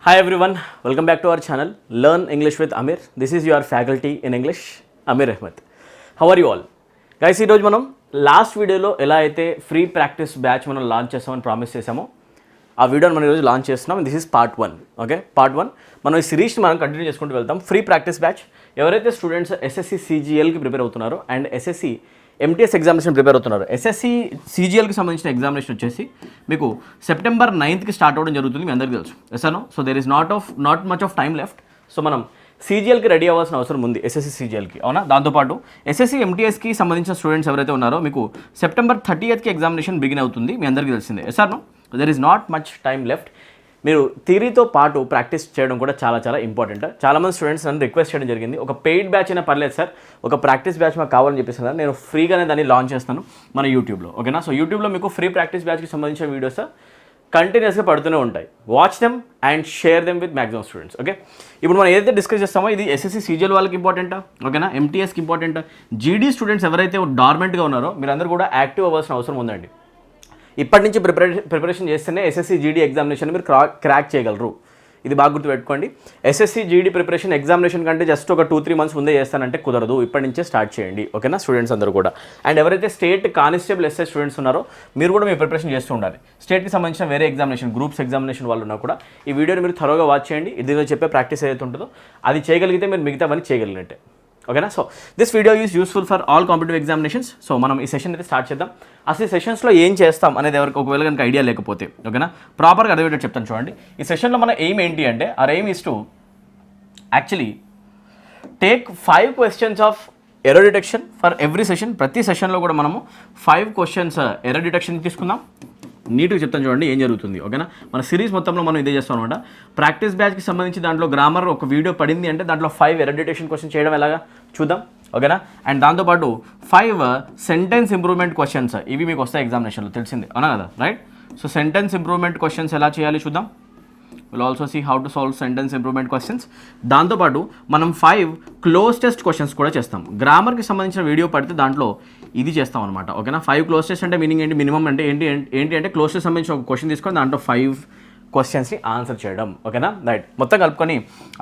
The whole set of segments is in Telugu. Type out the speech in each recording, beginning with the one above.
Hi everyone, welcome back to our channel Learn English with Amir. This is your faculty in English, Amir Ahmed. How are you all? Guys, ఈ రోజు మనం లాస్ట్ వీడియోలో ఎలా అయితే ఫ్రీ ప్రాక్టీస్ బ్యాచ్ మనం లాంచ్ చేస్తామని ప్రామిస్ చేసామో ఆ వీడియోని మనం ఈరోజు లాంచ్ చేస్తున్నాం. This is part 1. Okay, part 1 మనం ఈ సిరీస్ని మనం కంటిన్యూ చేసుకుంటూ వెళ్తాం. ఫ్రీ ప్రాక్టీస్ బ్యాచ్ ఎవరైతే స్టూడెంట్స్ ఎస్ఎస్సి సిజిఎల్కి ప్రిపేర్ అవుతున్నారో and SSC MTS examination prepare అవుతున్నారు. ఎస్ఎస్సి సిజిఎల్కి సంబంధించిన ఎగ్జామినేషన్ వచ్చేసి మీకు సెప్టెంబర్ 9th స్టార్ట్ అవ్వడం జరుగుతుంది. మీ అందరికీ తెలుసు. Yes or no. So there is not much of time left. So మనం సిజిఎల్కి రెడీ అవ్వాల్సిన అవసరం ఉంది, ఎస్ఎస్సి సిజిఎల్కి. అవునా? దాంతోపాటు ఎస్ఎస్సి ఎంటీఎస్కి సంబంధించిన స్టూడెంట్స్ ఎవరైతే ఉన్నారో మీకు సెప్టెంబర్ 30th ఎగ్జామినేషన్ బిగిన్ అవుతుంది. మీ అందరికీ తెలిసిందే. Yes or no. There is not much time left. మీరు థియరీతో పాటు ప్రాక్టీస్ చేయడం కూడా చాలా ఇంపార్టెంట్. చాలామంది స్టూడెంట్స్ నన్ను రిక్వెస్ట్ చేయడం జరిగింది, ఒక పెయిడ్ బ్యాచ్ అయినా పర్లేదు సార్, ఒక ప్రాక్టీస్ బ్యాచ్ మాకు కావాలని చెప్పేసి నేను ఫ్రీగానే దాన్ని లాంచ్ చేస్తాను మన యూట్యూబ్లో. ఓకేనా? సో యూట్యూబ్లో మీకు ఫ్రీ ప్రాక్టీస్ బ్యాచ్కి సంబంధించిన వీడియోస్ కంటిన్యూస్గా పడుతూనే ఉంటాయి. Watch them and share them with maximum students. Okay, ఇప్పుడు మనం ఏదైతే డిస్కస్ చేస్తామో ఇది ఎస్ఎస్సి సిజిఎల్ వాళ్ళకి ఇంపార్టెంటా, ఓకేనా, ఎంటీఎస్కి ఇంపార్టెంటా, జీడీ స్టూడెంట్స్ ఎవరైతే డార్మెంట్గా ఉన్నారో మీరందరూ కూడా యాక్టివ్ అవ్వాల్సిన అవసరం ఉందండి. ఇప్పటి నుంచి ప్రిపరేషన్ చేస్తేనే ఎస్ఎస్సి జీడీ ఎగ్జామినేషన్ మీరు క్రాక్ చేయగలరు. ఇది బాగా గుర్తుపెట్టుకోండి. ఎస్ఎస్సి జీడీ ప్రిపరేషన్ ఎగ్జామినేషన్ కంటే జస్ట్ ఒక 2-3 months ముందే చేస్తానంటే కుదరదు. ఇప్పటి నుంచే స్టార్ట్ చేయండి. ఓకేనా స్టూడెంట్స్ అందరూ కూడా. అండ్ ఎవరైతే స్టేట్ కానిస్టేబుల్ ఎస్ఐ స్టూడెంట్స్ ఉన్నారో మీరు కూడా మీ ప్రిపరేషన్ చేస్తూ ఉండాలి. స్టేట్కి సంబంధించిన వేరే ఎగ్జామినేషన్, గ్రూప్స్ ఎగ్జామినేషన్ వాళ్ళు ఉన్నా కూడా ఈ వీడియోని మీరు త్వరగా వాచ్ చేయండి. దీనిలో చెప్పే ప్రాక్టీస్ ఏదైతే ఉంటుందో అది చేయగలిగితే మీరు మిగతావన్నీ చేయగలిగినట్టే. ఓకేనా? So this video is useful for all competitive examinations. So మనం ఈ సెషన్ అయితే స్టార్ట్ చేద్దాం. అసలు ఈ సెషన్స్లో ఏం చేస్తాం అనేది ఎవరికి ఒకవేళ కనుక ఐడియా లేకపోతే, ఓకేనా, ప్రాపర్గా అర్థమయ్యేటట్టు చెప్తాను చూడండి. ఈ సెషన్లో మన ఎయిమ్ ఏంటి అంటే, our aim is to actually take 5 questions of error detection for every session. ప్రతి సెషన్లో కూడా మనము 5 questions ఎర్రర్ డిటెక్షన్ తీసుకుందాం. నీట్గా చెప్తాను చూడండి ఏం జరుగుతుంది. ఓకేనా? మన సిరీస్ మొత్తంలో మనం ఇదే చేస్తాం అనమాట. ప్రాక్టీస్ బ్యాచ్కి సంబంధించి దాంట్లో గ్రామర్ ఒక వీడియో పడింది అంటే దాంట్లో 5 ఎర్రర్ డిటెక్షన్ క్వశ్చన్ చేయడం ఎలాగా చూద్దాం. ఓకేనా? అండ్ దాంతోపాటు 5 సెంటెన్స్ ఇంప్రూవ్మెంట్ క్వశ్చన్స్ ఇవి మీకు వస్తాయి ఎగ్జామినేషన్లో, తెలిసిందే అవునా కదా, right? So sentence improvement questions ఎలా చేయాలి చూద్దాం. Will also see how to solve sentence improvement questions. దాంతోపాటు మనం 5 క్లోజ్ టెస్ట్ క్వశ్చన్స్ కూడా చేస్తాం. గ్రామర్కి సంబంధించిన వీడియో పడితే దాంట్లో ఇది చేస్తాం అనమాట. ఓకేనా? 5 క్లోజ్ టెస్ట్ అంటే మీనింగ్ ఏంటి, మినిమం అంటే ఏంటి అంటే క్లోజ్ టెస్ట్ సంబంధించిన ఒక క్వశ్చన్ తీసుకొని దాంట్లో 5 క్వశ్చన్స్ని ఆన్సర్ చేయడం. ఓకేనా? రైట్. మొత్తం కలుపుకొని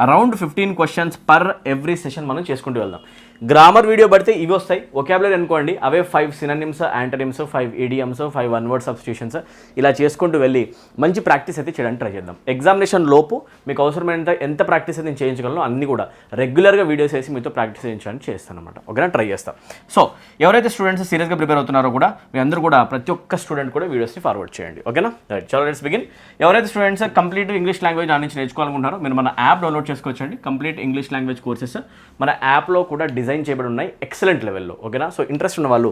around 15 questions per every session మనం చేసుకుంటూ వెళ్దాం. గ్రామర్ వీడియో పడితే ఇవి వస్తాయి. వొకాబులరీ అనుకోండి, అవే 5 synonyms, antonyms, 5 idioms, 5 one word substitutions ఇలా చేసుకుంటూ వెళ్ళి మంచి ప్రాక్టీస్ అయితే చేయడానికి ట్రై చేద్దాం. ఎగ్జామినేషన్ లోపు మీకు అవసరమైనంత ఎంత ప్రాక్టీస్ అయితే నేను చేయించగలను అన్ని కూడా రెగ్యులర్గా వీడియోస్ వేసి మీతో ప్రాక్టీస్ చేయించడానికి చేస్తాను అనమాట. ఓకేనా? ట్రై చేస్తాం. సో ఎవరైతే స్టూడెంట్స్ సీరియస్గా ప్రిపేర్ అవుతున్నారో కూడా మీ అందరూ కూడా ప్రతి ఒక్క స్టూడెంట్ కూడా వీడియోస్ని ఫార్వర్డ్ చేయండి. ఓకేనా? రైట్. చలో లెట్స్ బిగిన్. ఎవరైతే స్టూడెంట్స్ కంప్లీట్ ఇంగ్లీష్ లాంగ్వేజ్ నా నుంచి నేర్చుకోవాలనుకుంటారో మీరు మన యాప్ డౌన్లోడ్ చేసుకోవచ్చండి. కంప్లీట్ ఇంగ్లీష్ లాంగ్వేజ్ కోర్సెస్ మన యాప్లో కూడా డిజైన్ చేయబడి ఉన్నాయి ఎక్సలెంట్ లెవెల్లో. ఓకేనా? సో ఇంట్రెస్ట్ ఉన్న వాళ్ళు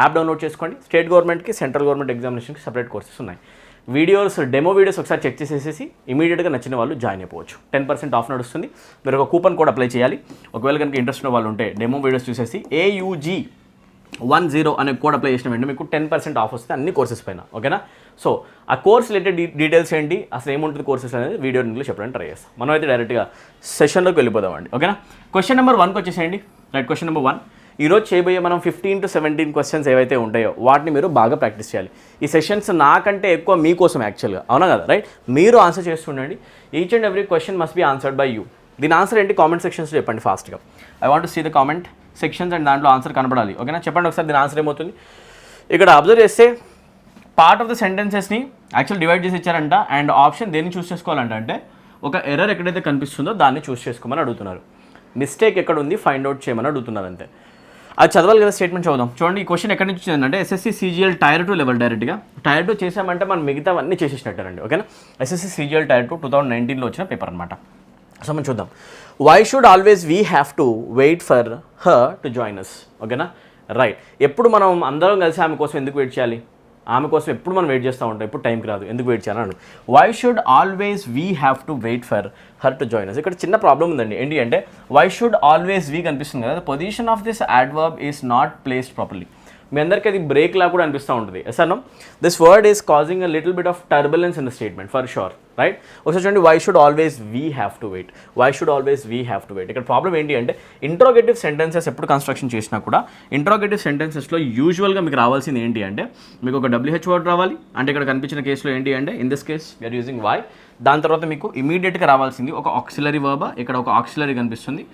యాప్ డౌన్లోడ్ చేసుకోండి. స్టేట్ గవర్నమెంట్కి, సెంట్రల్ గవర్నమెంట్ ఎగ్జామినేషన్కి సపరేట్ కోర్సెస్ ఉన్నాయి. వీడియోస్, డెమో వీడియోస్ ఒకసారి చెక్ చేసేసి ఇమీడియట్గా నచ్చిన వాళ్ళు జాయిన్ అయిపోవచ్చు. 10% ఆఫ్ నడుస్తుంది. మీరు ఒక కూపన్ కోడ్ అప్లై చేయాలి. ఒకవేళ కనుక ఇంట్రెస్ట్ ఉన్న వాళ్ళు ఉంటే డెమో వీడియోస్ చూసేసి AUG10 అనే కోడ్ అప్లై చేసిన వెంటనే మీకు 10% ఆఫ్ వస్తుంది అన్ని కోర్సెస్ పైన. ఓకేనా? సో ఆ కోర్స్ రిలేటెడ్ డీటెయిల్స్ ఏంటి, అసలు ఏముంటుంది కోర్సెస్ అనేది వీడియో ఇంగ్లీష్ చెప్పడానికి ట్రై చేస్తాం. మనం అయితే డైరెక్ట్గా సెషన్లోకి వెళ్ళిపోదామండి. ఓకేనా? క్వశ్చన్ నెంబర్ 1కి వచ్చేసేయండి. రైట్. క్వశ్చన్ నెంబర్ 1 ఈరోజు చేయబోయే మనం 15 to 17 questions ఏవైతే ఉంటాయో వాటిని మీరు బాగా ప్రాక్టీస్ చేయాలి. ఈ సెషన్స్ నాకంటే ఎక్కువ మీకోసం యాక్చువల్గా, అవునా కదా, రైట్? మీరు ఆన్సర్ చేస్తుండండి. Each and every question must be answered by you. దీని ఆన్సర్ ఏంటి కామెంట్ సెక్షన్స్లో చెప్పండి ఫాస్ట్గా. I want to see the comment sections and దాంట్లో ఆన్సర్ కనపడాలి. ఓకేనా? చెప్పండి ఒకసారి దీని ఆన్సర్ ఏమవుతుంది. ఇక్కడ అబ్జర్వ్ చేస్తే పార్ట్ ఆఫ్ ద సెంటెన్సెస్ని యాక్చువల్ డివైడ్ చేసి ఇచ్చారంట. అండ్ ఆప్షన్ దేన్ని చూస్ చేసుకోవాలంట అంటే ఒక ఎర్రర్ ఎక్కడైతే కనిపిస్తుందో దాన్ని చూస్ చేసుకోమని అడుగుతున్నారు. మిస్టేక్ ఎక్కడ ఉంది ఫైండ్ అవుట్ చేయమని అడుగుతున్నారు అంతే. అది చదవాలి కదా. స్టేట్మెంట్ చదువుదాం. చూడండి ఈ క్వశ్చన్ ఎక్కడి నుంచి వచ్చిందంటే ఎస్ఎస్సి సిజిఎల్ టైర్ 2 లెవెల్. డైరెక్ట్గా టైర్ 2 చేసామంటే మనం మిగతావన్నీ చేసేసినట్టారండి. ఓకేనా? ఎస్ఎస్సి సిజిఎల్ టైర్ 2 2019లో వచ్చిన పేపర్ అనమాట. సో మనం చూద్దాం. Why should always we have to wait for her to join us. ఓకేనా? రైట్. ఎప్పుడు మనం అందరం కలిసి ఆమె కోసం ఎందుకు వెయిట్ చేయాలి? ఆమె కోసం ఎప్పుడు మనం వెయిట్ చేస్తూ ఉంటాం, ఎప్పుడు టైంకి రాదు, ఎందుకు వెయిట్ చేయాలని. Why should always we have to wait for her to join us. ఇక్కడ చిన్న ప్రాబ్లం ఉందండి. ఏంటి అంటే వై షుడ్ ఆల్వేస్ వీ కనిపిస్తుంది కదా, position of this adverb is not placed properly. మీ అందరికీ అది బ్రేక్ లా కూడా అనిపిస్తూ ఉంటుంది. Yes or no? This word is causing a little bit of turbulence in the statement for sure, right? ఒకసారి చూడండి. Why should always we have to wait. Why should always we have to wait. ఇక్కడ ప్రాబ్లం ఏంటి అంటే ఇంట్రోగేటివ్ సెంటెన్సెస్ ఎప్పుడు కన్స్ట్రక్షన్ చేసినా కూడా ఇంట్రోగేటివ్ సెంటెన్సెస్లో యూజువల్గా మీకు రావాల్సింది ఏంటి అంటే మీకు ఒక WH వర్డ్ రావాలి. అంటే ఇక్కడ కనిపించిన కేసులో ఏంటి అంటే in this case we are using why. దాని తర్వాత మీకు ఇమీడియట్గా రావాల్సింది ఒక ఆక్సిలరీ వర్బ్, ఇక్కడ ఒక ఆక్సిలరీ కనిపిస్తుంది.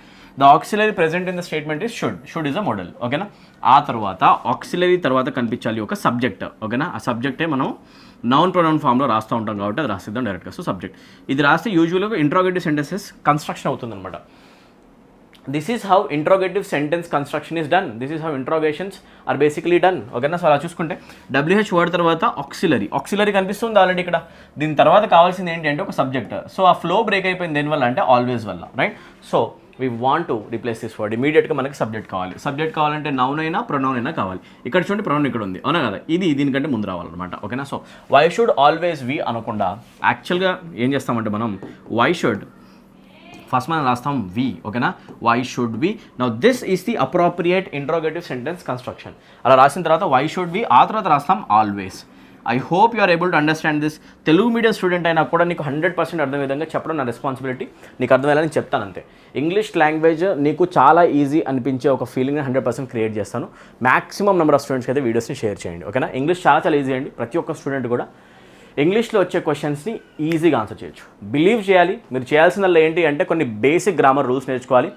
The auxiliary present in the statement is should is a modal. ఓకేనా, ఆ తర్వాత ఆక్సిలరీ తర్వాత కనిపించాలి ఒక సబ్జెక్ట్. ఓకేనా, ఆ సబ్జెక్టే మనం నౌన్ ప్రొనౌన్ ఫామ్లో రాస్తూ ఉంటాం కాబట్టి అది రాసిద్దాం డైరెక్ట్గా. సో సబ్జెక్ట్ ఇది రాస్తే యూజువల్గా ఇంట్రోగేటివ్ సెంటెన్సెస్ కన్స్ట్రక్షన్ అవుతుందన్నమాట. This is how interrogative sentence construction is done. This is how interrogations are basically done. ఓకేనా, సో అలా చూసుకుంటే WH వర్డ్ తర్వాత ఆక్సిలరీ కనిపిస్తుంది ఆల్రెడీ ఇక్కడ. దీని తర్వాత కావాల్సింది ఏంటి అంటే ఒక సబ్జెక్ట్. సో ఆ ఫ్లో బ్రేక్ అయిపోయింది దేనివల్ల అంటే ఆల్వేస్ వల్ల, right? So we want to replace this word. ఇమీడియట్గా మనకి సబ్జెక్ట్ కావాలి. సబ్జెక్ట్ కావాలంటే నౌన్ అయినా ప్రొనౌన్ అయినా కావాలి. ఇక్కడ చూడండి ప్రొనౌన్ ఇక్కడ ఉంది, అవునా కదా? ఇది దీనికంటే ముందు రావాలన్నమాట. ఓకేనా, so why should always we అనకుండా యాక్చువల్గా ఏం చేస్తామంటే మనం వై షుడ్ ఫస్ట్ మనం రాస్తాం వి. ఓకేనా, why should we. Now this is the appropriate interrogative sentence construction. అలా రాసిన తర్వాత వై షుడ్ వి, ఆ తర్వాత రాస్తాం always. I hope you are able to understand this. Telugu medium student అయినా కూడా నీకు 100% అర్థం విధంగా చెప్పడం నా రెస్పాన్సిబిలిటీ. నీకు అర్థమయ్యేలా నేను చెప్తాను అంతే. ఇంగ్లీష్ లాంగ్వేజ్ నీకు చాలా ఈజీ అనిపించే ఒక ఫీలింగ్ని 100% క్రియేట్ చేస్తాను. మ్యాక్సిమం నెంబర్ ఆఫ్ స్టూడెంట్స్కి అయితే వీడియోస్ని షేర్ చేయండి. ఓకేనా, ఇంగ్లీష్ చాలా ఈజీ అండి. ప్రతి ఒక్క స్టూడెంట్ కూడా ఇంగ్లీష్లో వచ్చే క్వశ్చన్స్ని ఈజీగా ఆన్సర్ చేయొచ్చు. బిలీవ్ చేయాలి. మీరు చేయాల్సిందల్లా ఏంటి అంటే కొన్ని బేసిక్ గ్రామర్ రూల్స్ నేర్చుకోవాలి.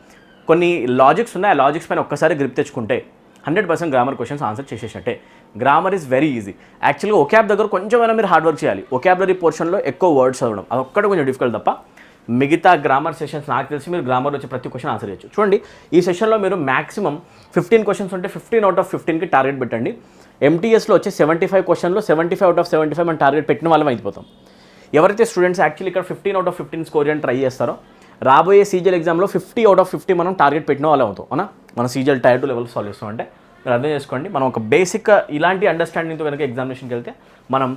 కొన్ని లాజిక్స్ ఉన్నాయి, ఆ లాజిక్స్ పైన ఒక్కసారి గ్రిప్ తెచ్చుకుంటే 100% గ్రామర్ క్వశ్చన్స్ ఆన్సర్ చేసేసినట్టే. Grammar is very easy. యాక్చువల్గా ఒకాబ్ దగ్గర కొంచెమైనా మీరు హార్డ్ వర్క్ చేయాలి. ఒకాబులరీ పోర్షన్లో ఎక్కువ వర్డ్స్ చదవడం అదొక్కటి కొంచెం డిఫికల్ట్ తప్ప మిగతా గ్రామర్ సెషన్స్ నాకు తెలిసి మీరు గ్రామర్ వచ్చే ప్రతి క్వశ్చన్ ఆన్సర్ చేయొచ్చు. చూడండి, ఈ సెషన్లో మీరు మ్యాక్సిమం 15 క్వశ్చన్స్ ఉంటే 15 అవుట్ ఆఫ్ 15కి టార్గెట్ పెట్టండి. MTSలో వచ్చే 75 క్వశ్చన్లో 75 అవుట్ ఆఫ్ 75 మనం టార్గెట్ పెట్టిన వాళ్ళం అయిపోతాం. ఎవరైతే స్టూడెంట్స్ యాక్చువల్లీ ఇక్కడ 15 అవుట్ ఆఫ్ 15 స్కోర్ చేయడానికి ట్రై చేస్తారో రాబోయే CGL ఎగ్జామ్లో 50 అవుట్ ఆఫ్ 50 మనం టార్గెట్ పెట్టిన వాళ్ళం అవుతాం. అవునా, మనం CGL టైర్ 2 లెవెల్ సాల్వ్ చేస్తాం అంటే మీరు అర్థం చేసుకోండి. మనం ఒక బేసిక్ ఇలాంటి అండర్స్టాండింగ్తో కనుక ఎగ్జామినేషన్కి వెళ్తే మనం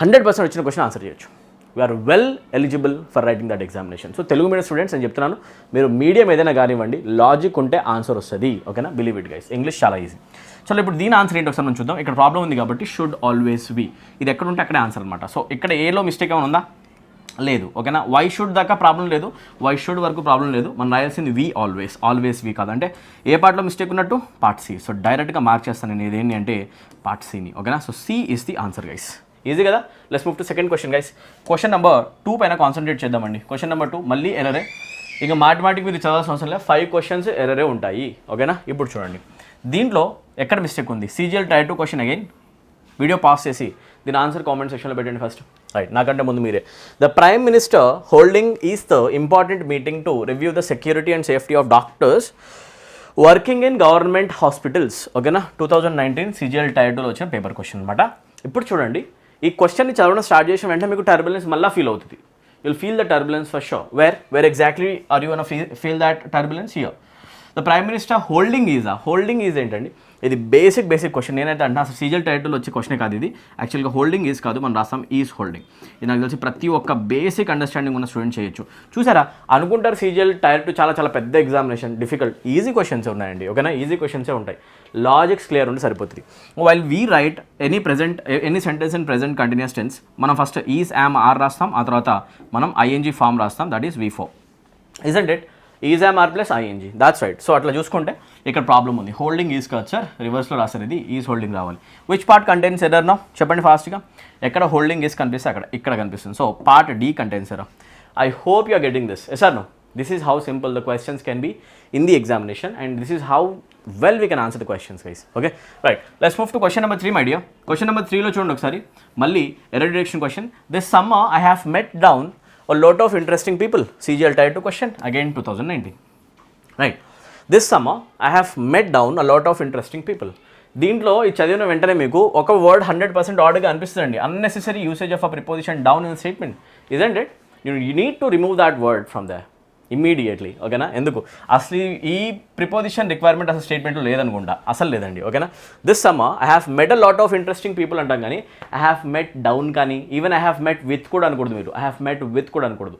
100% వచ్చిన క్వశ్చన్ ఆన్సర్ చేయొచ్చు. We are well eligible for writing that examination. So Telugu medium students నేను చెప్తున్నాను, మీరు మీడియం ఏదైనా కానివ్వండి, లాజిక్ ఉంటే ఆన్సర్ వస్తుంది. ఓకేనా, బిలీవ్ ఇట్ గైస్. ఇంగ్లీష్ చాలా ఈజీ. చలో ఇప్పుడు దీని ఆన్సర్ ఏంటి ఒకసారి మనం చూద్దాం. ఇక్కడ ప్రాబ్లం ఉంది కాబట్టి షుడ్ ఆల్వేస్ వి, ఇది ఎక్కడ ఉంటే అక్కడే ఆన్సర్ అనమాట. సో ఇక్కడ ఏలో మిస్టేక్ ఏమైనా ఉందా? లేదు. ఓకేనా, వై షుడ్ దాకా ప్రాబ్లం లేదు, వై షుడ్ వరకు ప్రాబ్లం లేదు. మనం రాయాల్సింది వి ఆల్వేస్ వి కాదు. అంటే ఏ పార్ట్లో మిస్టేక్ ఉన్నట్టు? Part C. సో డైరెక్ట్గా మార్క్ చేస్తాను నేను ఇదేంటి అంటే పార్ట్ సిని. ఓకేనా, so C is the answer guys. Easy కదా. Let's move to second question guys. Question number 2 పైన కాన్సన్ట్రేట్ చేద్దామండి. క్వశ్చన్ నెంబర్ 2 మళ్ళీ ఎర్రరే. ఇక మాటిమాటికి మీరు చదవాల్సిన అవసరం లేదు, 5 క్వశ్చన్స్ ఎర్రరే ఉంటాయి. ఓకేనా, ఇప్పుడు చూడండి దీంట్లో ఎక్కడ మిస్టేక్ ఉంది. CGL tier 2 question again. Video pass చేసి దీని ఆన్సర్ కామెంట్ సెక్షన్లో పెట్టండి ఫస్ట్. రైట్, నాకంటే ముందు మీరే. The prime minister holding is the important meeting to review the security and safety of doctors working in government hospitals. ఓకేనా, 2019 CGL టైర్ 2లో వచ్చిన పేపర్ క్వశ్చన్ అనమాట. ఇప్పుడు చూడండి, ఈ క్వశ్చన్ని చదవడం స్టార్ట్ చేసిన వెంటనే మీకు టర్బులెన్స్ మళ్ళీ ఫీల్ అవుతుంది. You'll feel the turbulence for sure. Where exactly are you feel that turbulence here? The prime minister holding is ఏంటండి? ఇది బేసిక్ క్వశ్చన్. నేనైతే అంటే అసలు CGL టైర్ 2లో వచ్చే క్వశ్చనే కాదు ఇది. యాక్చువల్గా హోల్డింగ్ ఈజ్ కాదు, మనం రాస్తాం ఈజ్ హోల్డింగ్. ఇది నాకు తెలిసి ప్రతి ఒక్క బేసిక్ అండర్స్టాండింగ్ ఉన్న స్టూడెంట్ చేయొచ్చు. చూసారా, అనుకుంటారు CGL టైర్ 2 చాలా పెద్ద ఎగ్జామినేషన్, డిఫికల్ట్. ఈజీ క్వశ్చన్స్ ఉన్నాయండి. ఓకేనా, ఈజీ క్వశ్చన్సే ఉంటాయి. లాజిక్స్ క్లియర్ ఉంటే సరిపోతుంది. While we write any sentence in present continuous tense, మనం ఫస్ట్ ఈజ్ యామ్ ఆర్ రాస్తాం, ఆ తర్వాత మనం ING ఫామ్ రాస్తాం, that is V4. Isn't it? Is am are plus ING, that's right. So అట్లా చూసుకుంటే ఇక్కడ ప్రాబ్లం ఉంది. హోల్డింగ్ ఈజ్ కాదు సార్, రివర్స్లో రాస్తారు. ఇది ఈజ్ హోల్డింగ్ రావాలి. Which part contains error no? చెప్పండి ఫాస్ట్గా. ఎక్కడ హోల్డింగ్ ఈజ్ కనిపిస్తే ఇక్కడ కనిపిస్తుంది. So part D contains error. I hope you are getting this. Yes or no? This is how simple the questions can be in the examination, and this is how well we can answer the questions, guys. Okay, right. Let's move to question number 3, my dear. Question number 3 lo chudandi okasari malli error detection question. This summer I have met down a lot of interesting people. CGL type 2 question again 2019. Right. This summer I have met down a lot of interesting people. దీంట్లో ఈ చదివిన వెంటనే మీకు ఒక వర్డ్ 100% ఆర్డర్గా అనిపిస్తుందండి. Unnecessary usage of a preposition down in statement, isn't it? You need to remove that word from the immediately. ఓకేనా, ఎందుకు అసలు ఈ ప్రిపోజిషన్ రిక్వైర్మెంట్ అసలు స్టేట్మెంట్లో లేదనుకుంటా, అసలు లేదండి. ఓకేనా, this summer I have met a lot of interesting people అంటాం కానీ ఐ హ్యావ్ మెట్ డౌన్ కానీ even I have met with కూడా అనకూడదు. మీరు ఐ హ్యావ్ మెట్ విత్ కూడా అనకూడదు.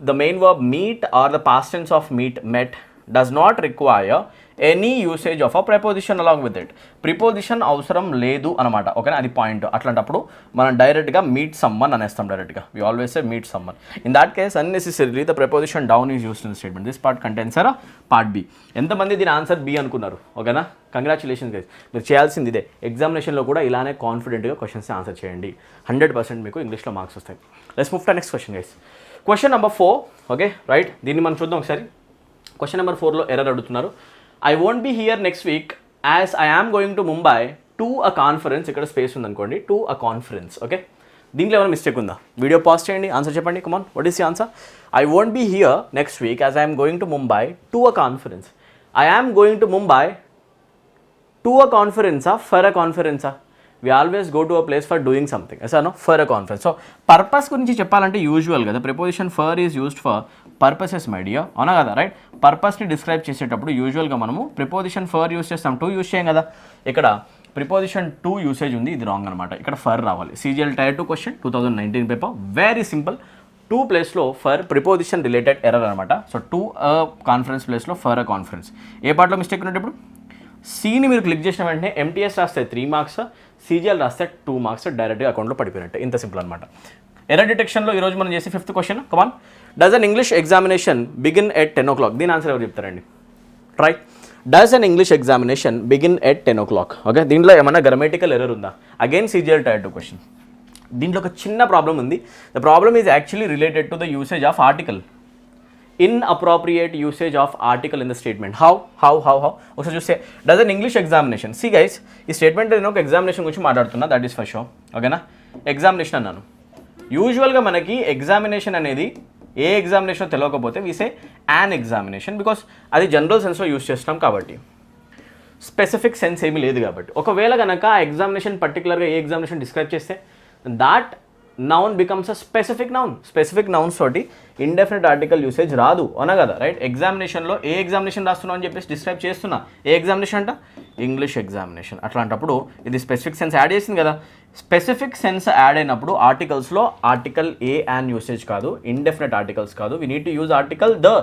The main verb meet or the past tense of meet, met does not require any usage of a preposition along with it. Preposition అవసరం లేదు అనమాట, ఓకేనా, అది పాయింట్. అట్లాంటప్పుడు మనం డైరెక్ట్గా మీట్ సమ్మన్ అనేస్తాం డైరెక్ట్గా. We always say meet someone. In that case unnecessarily the preposition down is used in statement. This part contains part B. ఎంతమంది దీని ఆన్సర్ బి అనుకున్నారు, ఓకేనా? Congratulations guys. మీరు చేయాల్సింది ఇదే. ఎగ్జామినేషన్లో కూడా ఇలానే కాన్ఫిడెంట్గా క్వశ్చన్స్ ఆన్సర్ చేయండి. 100% మీకు ఇంగ్లీష్లో మార్క్స్ వస్తాయి. Let's move to next question guys. Question number 4, okay right. దీన్ని మనం చూద్దాం ఒకసారి. క్వశ్చన్ నెంబర్ 4లో ఎర్రర్ అడుగుతున్నారు. I won't be here next week as I am going to Mumbai to a conference. ఇక్కడ స్పేస్ ఉందనుకోండి, టు అ కాన్ఫరెన్స్, ఓకే. దీంట్లో ఏమైనా మిస్టేక్ ఉందా? వీడియో పాజ్ చేయండి, ఆన్సర్ చెప్పండి. Come on, what is the answer? I won't be here next week as I am going to Mumbai to a conference. I am going to Mumbai to a కాన్ఫరెన్సా, ఫర్ అ కాన్ఫరెన్సా? we always go to a place for doing something, yes or no, for a conference. So purpose గురించి చెప్పాలంటే యూజువల్గా the preposition for is used for purposes my dear, అవునా కదా, రైట్? పర్పస్ని డిస్క్రైబ్ చేసేటప్పుడు యూజువల్గా మనము ప్రిపోజిషన్ ఫర్ యూస్ చేస్తాం, టు యూస్ చేయం కదా. ఇక్కడ ప్రిపోజిషన్ టు యూసేజ్ ఉంది, ఇది రాంగ్ అనమాట. ఇక్కడ ఫర్ రావాలి. CGL Tier 2 question 2019 paper, very simple. Two ప్లేస్లో ఫర్ ప్రిపోజిషన్ రిలేటెడ్ ఎర్రర్ అనమాట. సో టు కాన్ఫరెన్స్ ప్లేస్లో ఫర్ అ కాన్ఫరెన్స్. ఏ పార్ట్లో మిస్టేక్ ఉన్నట్టు? ఇప్పుడు సీని మీరు క్లిక్ చేసిన వెంటనే MTS రాస్తే 3 మార్క్స్, CGL రాస్తే 2 మార్క్స్ డైరెక్ట్గా అకౌంట్లో పడిపోయినట్టు. ఇంత సింపుల్ అనమాట. ఎర్రర్ డిటెక్షన్లో ఈరోజు మనం చేసి 5th question. Come on, does an English examination begin at 10 o'clock? దీని ఆన్సర్ ఎవరు చెప్తారండి? Try. Does an English examination begin at 10 o'clock? Okay, దీంట్లో ఏమైనా గ్రామటికల్ ఎర్రర్ ఉందా? Again CGL Tier 2 question. దీంట్లో ఒక చిన్న ప్రాబ్లం ఉంది. The problem is actually related to the usage of article. Inappropriate usage of article in the statement. How? ఒకసారి చూస్తే does an English examination. See guys, ఈ స్టేట్మెంట్ నేను ఒక ఎగ్జామినేషన్ గురించి మాట్లాడుతున్నా, దట్ ఈస్ ఫర్ షో, ఓకేనా. ఎగ్జామినేషన్ అన్నాను. యూజువల్గా మనకి ఎగ్జామినేషన్ అనేది ఏ ఎగ్జామినేషన్ తెలియకపోతే వీసే యాన్ ఎగ్జామినేషన్, బికాస్ అది జనరల్ సెన్స్లో యూజ్ చేస్తున్నాం కాబట్టి, స్పెసిఫిక్ సెన్స్ ఏమీ లేదు కాబట్టి. ఒకవేళ కనుక ఆ ఎగ్జామినేషన్ పర్టికులర్గా ఏ ఎగ్జామినేషన్ డిస్క్రైబ్ చేస్తే that noun becomes a specific noun. Specific nouns తోటి ఇండెఫినెట్ ఆర్టికల్ యూసేజ్ రాదు, అవునా కదా, రైట్? ఎగ్జామినేషన్లో ఏ ఎగ్జామినేషన్ రాస్తున్నావు అని చెప్పేసి డిస్క్రైబ్ చేస్తున్నా. ఏ ఎగ్జామినేషన్ అంట? English examination. అట్లాంటప్పుడు ఇది స్పెసిఫిక్ సెన్స్ యాడ్ చేసింది కదా. స్పెసిఫిక్ సెన్స్ యాడ్ అయినప్పుడు ఆర్టికల్స్లో ఆర్టికల్ ఏ అండ్ యూసేజ్ కాదు, ఇండెఫినెట్ ఆర్టికల్స్ కాదు. We need to use article the.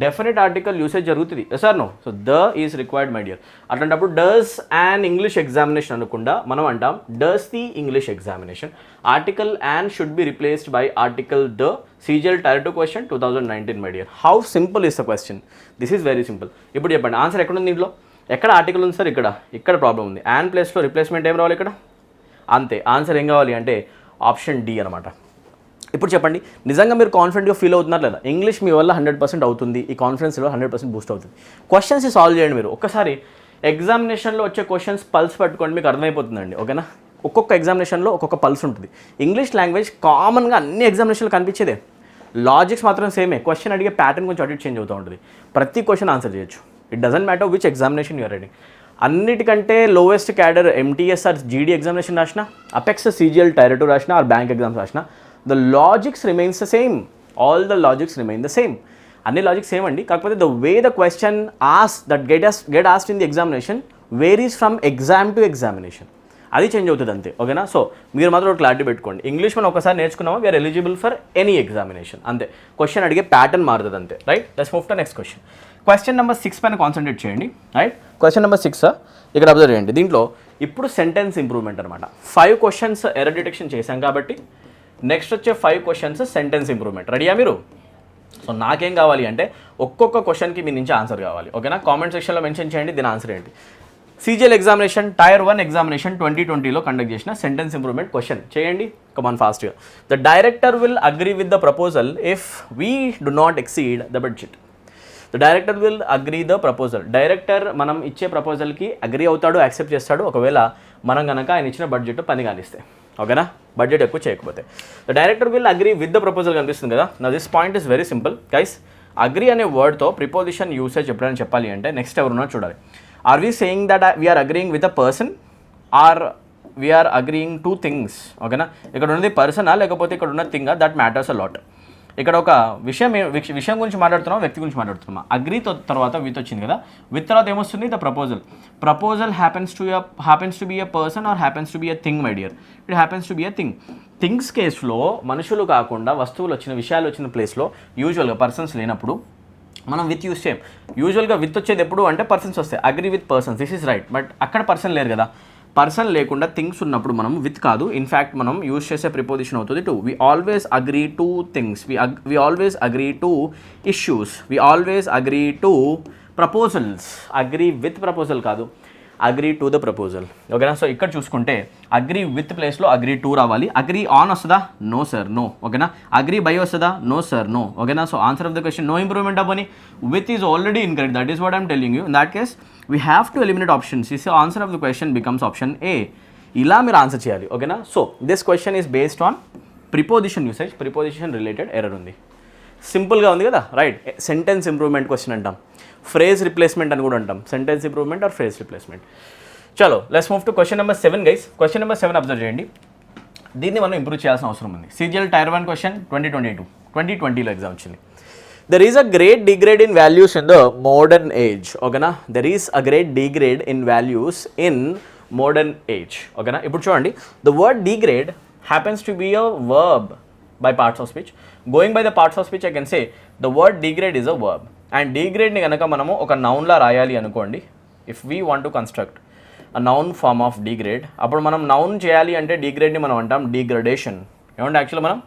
Definite article usage జరుగుతుంది, sir no. So the is required my dear. అట్లాంటప్పుడు డస్ అండ్ ఇంగ్లీష్ ఎగ్జామినేషన్ అనకుండా మనం అంటాం does the English examination. Article an should be replaced by article the. CGL Tier 2 question 2019 my dear. How simple is the question? This is very simple. ఇప్పుడు చెప్పండి, ఆన్సర్ ఎక్కడ ఉంది దీంట్లో? ఎక్కడ ఆర్టికల్ ఉంది సార్? ఇక్కడ ప్రాబ్లం ఉంది. అండ్ ప్లేస్లో రిప్లేస్మెంట్ ఏం రావాలి ఇక్కడ? అంతే. ఆన్సర్ ఏం కావాలి అంటే ఆప్షన్ డి అనమాట. ఇప్పుడు చెప్పండి, నిజంగా మీరు కాన్ఫిడెంట్గా ఫీల్ అవుతున్నారు లేదా? ఇంగ్లీష్ మీ వల్ల 100% అవుతుంది, ఈ కాన్ఫిడెన్స్లో 100% బూస్ట్ అవుతుంది. క్వశ్చన్స్ సాల్వ్ చేయండి మీరు. ఒక్కసారి ఎగ్జామినేషన్లో వచ్చే క్వశ్చన్స్ పల్స్ పట్టుకోండి, మీకు అర్థమైపోతుందండి, ఓకేనా. ఒక్కొక్క ఎగ్జామినేషన్లో ఒక్కొక్క పల్స్ ఉంటుంది. ఇంగ్లీష్ లాంగ్వేజ్ కామన్గా అన్ని ఎగ్జామినేషన్లు కనిపించేదే. లాజిక్స్ మాత్రం సేమే. క్వశ్చన్ అడిగే ప్యాటర్న్ కొంచెం అటు చేంజ్ అవుతూ ఉంటుంది. ప్రతి క్వశ్చన్ ఆన్సర్ చేయొచ్చు. It doesn't matter which examination you are writing. అన్నిటికంటే lowest cadre MTS or GD examination రాసిన, అపెక్స్ CGL Tier 2 రాసిన, ఆర్ బ్యాంక్ ఎగ్జామ్స్ రాసిన, the logics remains the same. All the logics remain the same. అన్ని లాజిక్స్ సేమ్ అండి, కాకపోతే the way the question asked that get asked in the examination varies from exam to examination. అది చేంజ్ అవుతుంది అంతే, ఓకేనా. సో మీరు మాత్రం ఒక క్లారిటీ పెట్టుకోండి. ఇంగ్లీష్ మనం ఒకసారి నేర్చుకున్నామా, we are eligible for any examination, అంతే. క్వశ్చన్ అడిగే ప్యాటర్న్ మారుతుంది అంతే, right. Let's move to next question. Question number 6 పైన కాన్సన్ట్రేట్ చేయండి, రైట్. క్వశ్చన్ నెంబర్ 6 ఇక్కడ అబ్జర్వ్ చేయండి. దీంట్లో ఇప్పుడు సెంటెన్స్ ఇంప్రూవ్మెంట్ అనమాట. 5 క్వశ్చన్స్ ఎర్రర్ డిటెక్షన్ చేశాం కాబట్టి నెక్స్ట్ వచ్చే 5 క్వశ్చన్స్ సెంటెన్స్ ఇంప్రూవ్మెంట్. రెడీయా మీరు? సో నాకేం కావాలి అంటే ఒక్కొక్క క్వశ్చన్కి మీ నుంచి ఆన్సర్ కావాలి, ఓకేనా. కామెంట్ సెక్షన్లో మెన్షన్ చేయండి దీని ఆన్సర్ ఏంటి. CGL ఎగ్జామినేషన్ Tier 1 ఎగ్జామినేషన్ 2020లో కండక్ట్ చేసిన సెంటెన్స్ ఇంప్రూవ్మెంట్ క్వశ్చన్ చేయండి. కమాన్ ఫాస్ట్గా. The director will agree with the proposal if we do not exceed the budget. The director will agree the proposal. Director మనం ఇచ్చే ప్రపోజల్కి అగ్రీ అవుతాడు, యాక్సెప్ట్ చేస్తాడు ఒకవేళ మనం కనుక ఆయన ఇచ్చిన బడ్జెట్ పని కానిస్తే, ఓకేనా. బడ్జెట్ ఎక్కువ చేయకపోతే. The director will agree with the proposal కనిపిస్తుంది కదా. నా this point is very simple guys. Agree అనే వర్డ్తో ప్రిపోజిషన్ యూసేజ్ ఎప్పుడైనా చెప్పాలి అంటే నెక్స్ట్ ఎవరున్నా చూడాలి. Are we saying that we are agreeing with a person or we are agreeing 2 things, ఓకేనా. ఇక్కడ ఉన్నది పర్సనా లేకపోతే ఇక్కడ ఉన్న థింగా, దట్ మ్యాటర్స్ అ లాట్. ఇక్కడ ఒక విషయం గురించి మాట్లాడుతున్నాం, వ్యక్తి గురించి మాట్లాడుతున్నాం. అగ్రీ తర్వాత విత్ వచ్చింది కదా. విత్ తర్వాత ఏమొస్తుంది? The proposal. Proposal happens to be a person are happens to be a thing my dear. It happens to be a thing. Things కేసులో మనుషులు కాకుండా వస్తువులు వచ్చిన, విషయాలు వచ్చిన ప్లేస్లో యూజువల్గా పర్సన్స్ లేనప్పుడు మనం విత్ యూస్ చేయం. యూజువల్గా విత్ వచ్చేది ఎప్పుడు అంటే పర్సన్స్ వస్తాయి. Agree with persons, this is right. But అక్కడ పర్సన్ లేరు కదా. పర్సన్ లేకుండా థింగ్స్ ఉన్నప్పుడు మనం విత్ కాదు, ఇన్ఫ్యాక్ట్ మనం యూజ్ చేసే ప్రిపోజిషన్ అవుతుంది to. We always agree to things, we always agree to issues, we always agree to proposals. Agree with proposal కాదు, అగ్రీ టు ద ప్రపోజల్. ఓకేనా. సో ఇక్కడ చూసుకుంటే అగ్రీ విత్ ప్లేస్లో అగ్రీ టు రావాలి. అగ్రీ ఆన్ వస్తుందా? No sir, no. ఓకేనా. అగ్రీ బై వస్తుందా? No sir, no. ఓకేనా. So answer of the question no improvement అవ్వని. With is already incorrect, that is what I'm telling you. In that case we have to eliminate options. So answer of the question becomes option A. ఇలా మీరు ఆన్సర్ చేయాలి. ఓకేనా. So this question is based on preposition usage, preposition related error ఉంది. సింపుల్గా ఉంది కదా, రైట్. సెంటెన్స్ ఇంప్రూవ్మెంట్ క్వశ్చన్ అంటాం, ఫ్రేజ్ రిప్లేస్మెంట్ అని కూడా అంటాం. Sentence improvement or phrase replacement. చలో let's move to question number 7 guys. Question number 7 observe చేయండి. దీన్ని మనం ఇంప్రూవ్ చేయాల్సిన అవసరం ఉంది. CGL టైర్ 1 క్వశ్చన్ 2020లో ఎగ్జామ్ వచ్చింది. There is a great degrade in values in the modern age. ఓకేనా. There is a great degrade in values in modern age. ఓకేనా. ఇప్పుడు చూడండి, the word degrade happens to be a verb by parts of speech. Going by the parts of speech, I can say the word degrade is a verb. And degrade ni ganaka manamu oka noun la rayali anukondi. If we want to construct a noun form of degrade, appudu manam noun cheyali ante degrade ni manam antam degradation. Emanటే actually manam,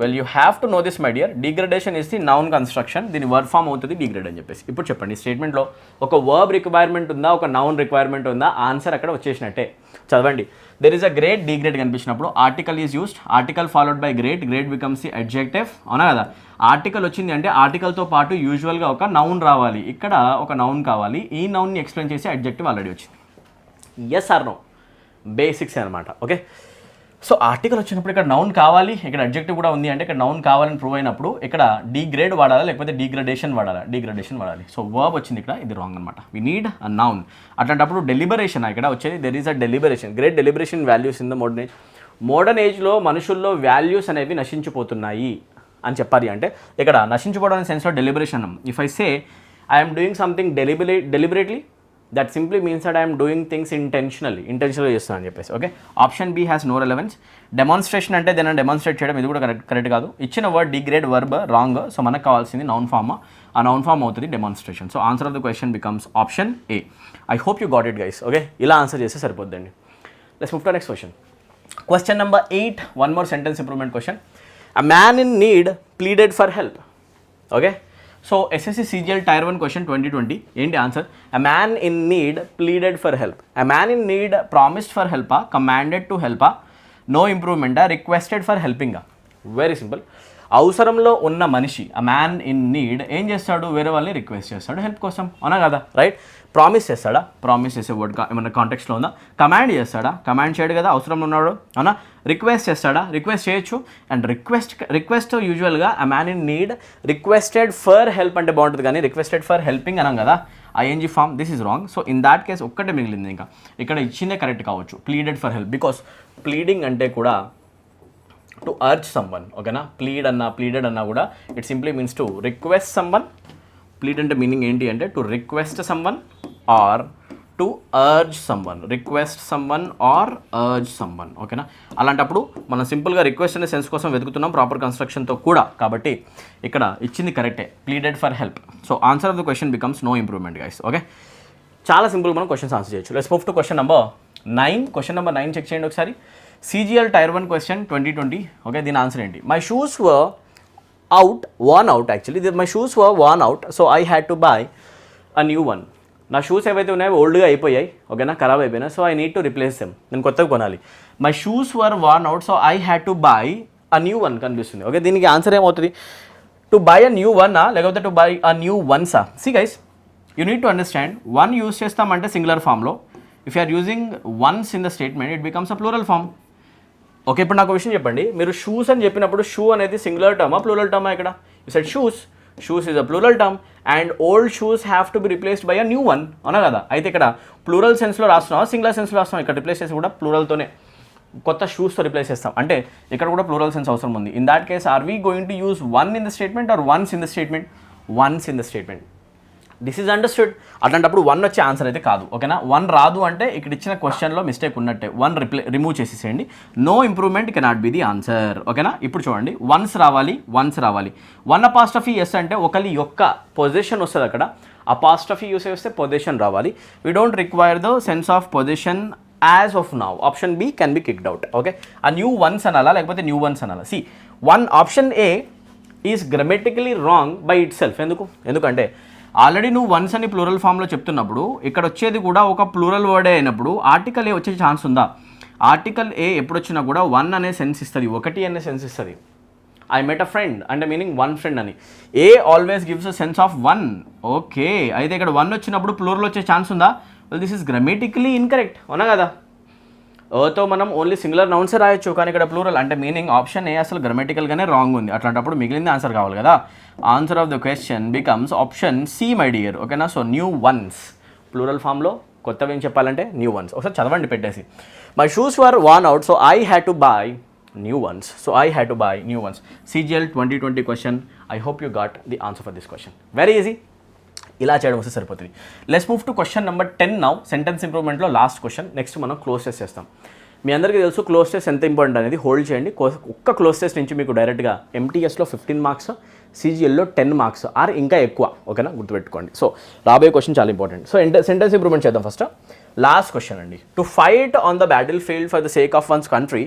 well you have to know this my dear. Degradation is the noun construction. దీని వర్బ్ ఫామ్ అవుతుంది డిగ్రేడ్ అని చెప్పేసి. ఇప్పుడు చెప్పండి, స్టేట్మెంట్లో ఒక వర్బ్ రిక్వైర్మెంట్ ఉందా, ఒక నౌన్ రిక్వైర్మెంట్ ఉందా? ఆన్సర్ అక్కడ వచ్చేసినట్టే. చదవండి. There is a great degrade కనిపించినప్పుడు article is used, article followed by great, great becomes the adjective. అవునా కదా. ఆర్టికల్ వచ్చింది అంటే ఆర్టికల్తో పాటు యూజువల్గా ఒక నౌన్ రావాలి. ఇక్కడ ఒక నౌన్ కావాలి. ఈ నౌన్ని ఎక్స్ప్లెయిన్ చేసి అడ్జెక్టివ్ ఆల్రెడీ వచ్చింది. ఎస్ ఆర్ నో, బేసిక్స్ అనమాట. ఓకే. సో ఆర్టికల్ వచ్చినప్పుడు ఇక్కడ నౌన్ కావాలి, ఇక్కడ అడ్జెక్టివ్ కూడా ఉంది అంటే ఇక్కడ నౌన్ కావాలని ప్రూవ్ అయినప్పుడు ఇక్కడ డిగ్రేడ్ వాడాలా లేకపోతే డిగ్రేడేషన్ వాడాలా? డిగ్రేడేషన్ వాడాలి. సో వర్బ్ వచ్చింది ఇక్కడ, ఇది రాంగ్ అనమాట. We need a noun. అట్లాంటప్పుడు డెలిబరేషన్ ఇక్కడ వచ్చేది. There is a deliberation, great deliberation values in the modern age. Modern ఏజ్లో మనుషుల్లో వాల్యూస్ అనేవి నశించిపోతున్నాయి అని చెప్పాలి అంటే ఇక్కడ నశించిపోవడం అనే సెన్స్లో డెలిబరేషన్ అన్నాం. If I say I'm doing something deliberately, that simply means that I am doing things intentionally చేస్తాను అని చెప్పేసి. Okay. Option B has no relevance. Demonstration అంటే దాన్ని డెమాన్స్ట్రేట్ చేయడం, ఇది కూడా కరెక్ట్ కాదు. ఇచ్చిన word degrade verb wrong. So మనకు కావాల్సింది నౌన్ ఫామ్. ఆ నౌన్ ఫామ్ అవుతుంది demonstration. So answer of the question becomes option A. I hope you got it guys. Okay. ఇలా ఆన్సర్ చేస్తే సరిపోద్దండి. Let's move to next question. Question number 8, one more sentence improvement question. A man in need pleaded for help. Okay. So SSC CGL tyre 1 question 2020 ఏంటి answer? A man in need pleaded for help. A man in need promised for హెల్పా, కమాండెడ్ టు హెల్పా, నో ఇంప్రూవ్మెంటా, రిక్వెస్టెడ్ ఫర్ హెల్పింగా? Very simple. అవసరంలో ఉన్న మనిషి, అ మ్యాన్ ఇన్ నీడ్ ఏం చేస్తాడు? వేరే వాళ్ళని రిక్వెస్ట్ చేస్తాడు హెల్ప్ కోసం. అవునా కదా, రైట్. ప్రామిస్ చేస్తాడా? ప్రామిస్ చేసే వర్డ్ ఏమన్నా కాంటెక్స్లో ఉందా? కమాండ్ చేస్తాడా? కమాండ్ చేయడు కదా, అవసరంలో ఉన్నాడు. అవునా. రిక్వెస్ట్ చేస్తాడా? రిక్వెస్ట్ చేయొచ్చు. అండ్ రిక్వెస్ట్ యూజువల్గా a man in need requested for help అంటే బాగుంటుంది, కానీ రిక్వెస్టెడ్ ఫర్ హెల్పింగ్ అనం కదా, ING form. This is wrong. So in that case ఒక్కటే మిగిలింది. ఇంకా ఇక్కడ ఇచ్చిందే కరెక్ట్ కావచ్చు, pleaded for help. Because pleading అంటే కూడా టు అర్జ్ సమ్వన్. ఓకేనా. ప్లీడెడ్ అన్నా కూడా it simply means to request someone. Plead అంటే మీనింగ్ ఏంటి అంటే to request someone or to urge someone. Request someone are urge someone. ఓకేనా. అలాంటప్పుడు మనం సింపుల్గా రిక్వెస్ట్ అనే సెన్స్ కోసం వెతుకుతున్నాం ప్రాపర్ కన్స్ట్రక్షన్తో కూడా. కాబట్టి ఇక్కడ ఇచ్చింది కరెక్టే, pleaded for help. So answer of the question becomes no improvement guys. Okay. చాలా సింపుల్ మనం క్వశ్చన్స్ ఆన్సర్ చేయొచ్చు. Let's move to question number 9. Question number 9 check చేయండి ఒకసారి. CGL tyre 1 question 2020. ఓకే. దీని ఆన్సర్ ఏంటి? My shoes were worn out actually. My shoes were worn out, so I had to buy a new one. నా షూస్ ఏవైతే ఉన్నాయో ఓల్డ్గా అయిపోయాయి. ఓకేనా, ఖరాబ్ అయిపోయినా. So I need to replace them. నేను కొత్తగా కొనాలి. My shoes were worn out, so I had to buy a new one కనిపిస్తుంది. ఓకే. దీనికి ఆన్సర్ ఏమవుతుంది? టు బై అ న్యూ వన్నా లేకపోతే టు బై అ న్యూ వన్సా? See guys, you need to understand, one use చేస్తామంటే సింగులర్ ఫామ్లో. If you are using ones in the statement it becomes a plural form. Okay. ఇప్పుడు నాకు విషయం చెప్పండి, మీరు షూస్ అని చెప్పినప్పుడు షూ అనేది సింగులర్ టర్మా ప్లూరల్ టర్మా? ఇక్కడ you said shoes. Shoes is a plural term and old shoes have to be replaced by a new one. అవునా కదా. అయితే ఇక్కడ ప్లూరల్ సెన్స్లో రాస్తున్నావా సింగులర్ సెన్స్లో రాస్తున్నాం? ఇక్కడ రిప్లేస్ చేసి కూడా ప్లూరల్తోనే కొత్త షూస్తో రిప్లేస్ చేస్తాం అంటే ఇక్కడ కూడా ప్లూరల్ సెన్స్ అవసరం ఉంది. In that case are we going to use one in the statement or ones in the statement? Ones in the statement. This is understood. అట్లాంటప్పుడు 1 వచ్చే ఆన్సర్ అయితే కాదు, ఓకేనా. 1 రాదు అంటే ఇక్కడ ఇచ్చిన క్వశ్చన్లో మిస్టేక్ ఉన్నట్టే. 1 రిమూవ్ చేసేసేయండి. No improvement cannot be the answer, ఓకేనా. ఇప్పుడు చూడండి, వన్స్ రావాలి. 1 అపాస్ట్రఫీ ఎస్ అంటే ఒకరి యొక్క పొజిషన్ వస్తుంది అక్కడ. అపాస్ట్రఫీ యూస్ చేస్తే పొజిషన్ రావాలి. We don't require the sense of position as of now. Option B can be kicked out, okay. A new ones అనాలా లేకపోతే న్యూ వన్స్ అనాలా? See 1 option A is grammatically wrong by itself. ఎందుకంటే ఆల్రెడీ నువ్వు వన్స్ అని ప్లూరల్ ఫామ్లో చెప్తున్నప్పుడు ఇక్కడ వచ్చేది కూడా ఒక ప్లూరల్ వర్డే అయినప్పుడు ఆర్టికల్ ఏ వచ్చే ఛాన్స్ ఉందా? ఆర్టికల్ ఏ ఎప్పుడు వచ్చినా కూడా 1 అనే సెన్స్ ఇస్తుంది, 1 అనే సెన్స్ ఇస్తుంది. ఐ మెట్ అ ఫ్రెండ్ అంటే మీనింగ్ 1 ఫ్రెండ్ అని. A always gives a sense of 1, okay. అయితే ఇక్కడ 1 వచ్చినప్పుడు ప్లూరల్ వచ్చే ఛాన్స్ ఉందా? Well this is grammatically incorrect, అవునా కదా. తో మనం ఓన్లీ సింగులర్ నౌన్సే రాయొచ్చు, కానీ ఇక్కడ ప్లూరల్ అంటే మీనింగ్ ఆప్షన్ ఏ అసలు గ్రామటికల్గానే రాంగ్ ఉంది. అట్లాంటప్పుడు మిగిలింది ఆన్సర్ కావాలి కదా. Answer of the question becomes option C my dear, ఓకేనా. సో న్యూ వన్స్ ప్లూరల్ ఫామ్లో కొత్తవి ఏం చెప్పాలంటే న్యూ వన్స్. ఒకసారి చదవండి పెట్టేసి. My shoes were worn out so I had to buy new ones. CGL 2020 question. I hope you got the answer for this question. Very easy. ఇలా చేయడం వస్తే సరిపోతుంది. Let's move to question number 10 now. Sentence ఇంప్రూవ్మెంట్లో లాస్ట్ క్వశ్చన్. నెక్స్ట్ మనం క్లోజ్ టెస్ట్ చేస్తాం. మీ అందరికీ తెలుసు క్లోజ్ టెస్ట్ ఎంత ఇంపార్టెంట్ అనేది. హోల్డ్ చేయండి. ఒక్క క్లోజ్ టెస్ట్ నుంచి మీకు డైరెక్ట్గా MTSలో 15 మార్క్స్, CGLలో 10 మార్క్స్ ఆర్ ఇంకా ఎక్కువ, ఓకేనా, గుర్తుపెట్టుకోండి. సో రాబోయే క్వశ్చన్ చాలా ఇంపార్టెంట్. సో సెంటెన్స్ ఇంప్రూవ్మెంట్ చేద్దాం ఫస్ట్. లాస్ట్ క్వశ్చన్ అండి. To fight on the battle field for the sake of one's country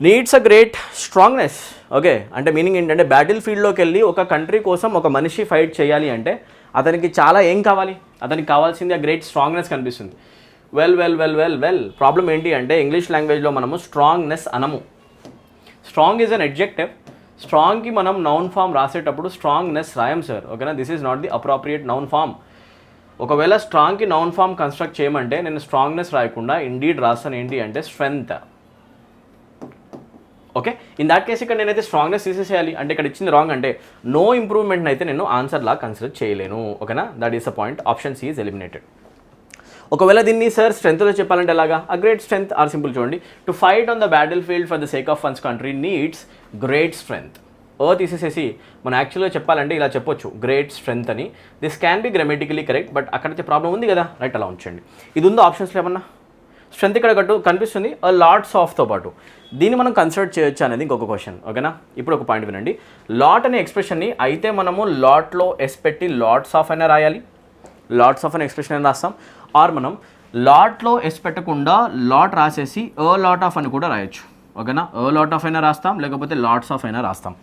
needs a great strongness, okay. అంటే మీనింగ్ ఏంటంటే బ్యాటిల్ ఫీల్డ్లోకి వెళ్ళి ఒక కంట్రీ కోసం ఒక మనిషి ఫైట్ చేయాలి అంటే అతనికి చాలా ఏం కావాలి? అతనికి కావాల్సింది ఆ గ్రేట్ స్ట్రాంగ్నెస్ కనిపిస్తుంది. వెల్ ప్రాబ్లం ఏంటి అంటే ఇంగ్లీష్ లాంగ్వేజ్లో మనము స్ట్రాంగ్నెస్ అనము. Strong is an adjective. స్ట్రాంగ్కి మనం నౌన్ ఫామ్ రాసేటప్పుడు స్ట్రాంగ్నెస్ రాయం సార్, ఓకేనా. This is not the appropriate noun form. ఒకవేళ స్ట్రాంగ్కి నౌన్ ఫామ్ కన్స్ట్రక్ట్ చేయమంటే నేను స్ట్రాంగ్నెస్ రాయకుండా ఇండీడ్ రాస్తాను. ఏంటి అంటే strength, okay. In that case ఇక్కడ నేనైతే స్ట్రాంగ్నెస్ తీసేసేయాలి అంటే ఇక్కడ ఇచ్చింది రాంగ్ అంటే నో ఇంప్రూవ్మెంట్ అయితే నేను ఆన్సర్ లా కన్సిడర్ చేయలేను, ఓకేనా. That is the point. Option C is eliminated. ఒకవేళ దీన్ని సార్ స్ట్రెంత్లో చెప్పాలంటే ఎలాగా? A great strength or simple చూడండి. To fight on the battle field for the sake of one's country needs great strength. తీసేసేసి మనం యాక్చువల్గా చెప్పాలంటే ఇలా చెప్పొచ్చు, గ్రేట్ స్ట్రెంత్ అని. This can be grammatically correct, but అక్కడైతే ప్రాబ్లం ఉంది కదా, రైట్. అలా ఉంచండి. ఇది ఉందో ఆప్షన్స్లో ఏమన్నా స్ట్రెంత్ ఇక్కడ కనిపిస్తుంది లాట్స్ ఆఫ్తో పాటు. దీన్ని మనం కన్సిడర్ చేయొచ్చు అనేది ఇంకొక క్వశ్చన్, ఓకేనా. ఇప్పుడు ఒక పాయింట్ వినండి. లాట్ అనే ఎక్స్ప్రెషన్ని అయితే మనము లాట్లో ఎస్ పెట్టి లాట్స్ ఆఫ్ అయినా రాయాలి, లాట్స్ ఆఫ్ అనే ఎక్స్ప్రెషన్ అని రాస్తాం. ఆర్ మనం లాట్లో ఎస్ పెట్టకుండా లాట్ రాసేసి లాట్ ఆఫ్ అని కూడా రాయొచ్చు, ఓకేనా. లాట్ ఆఫ్ అయినా రాస్తాం, లేకపోతే లాట్స్ ఆఫ్ అయినా రాస్తాం.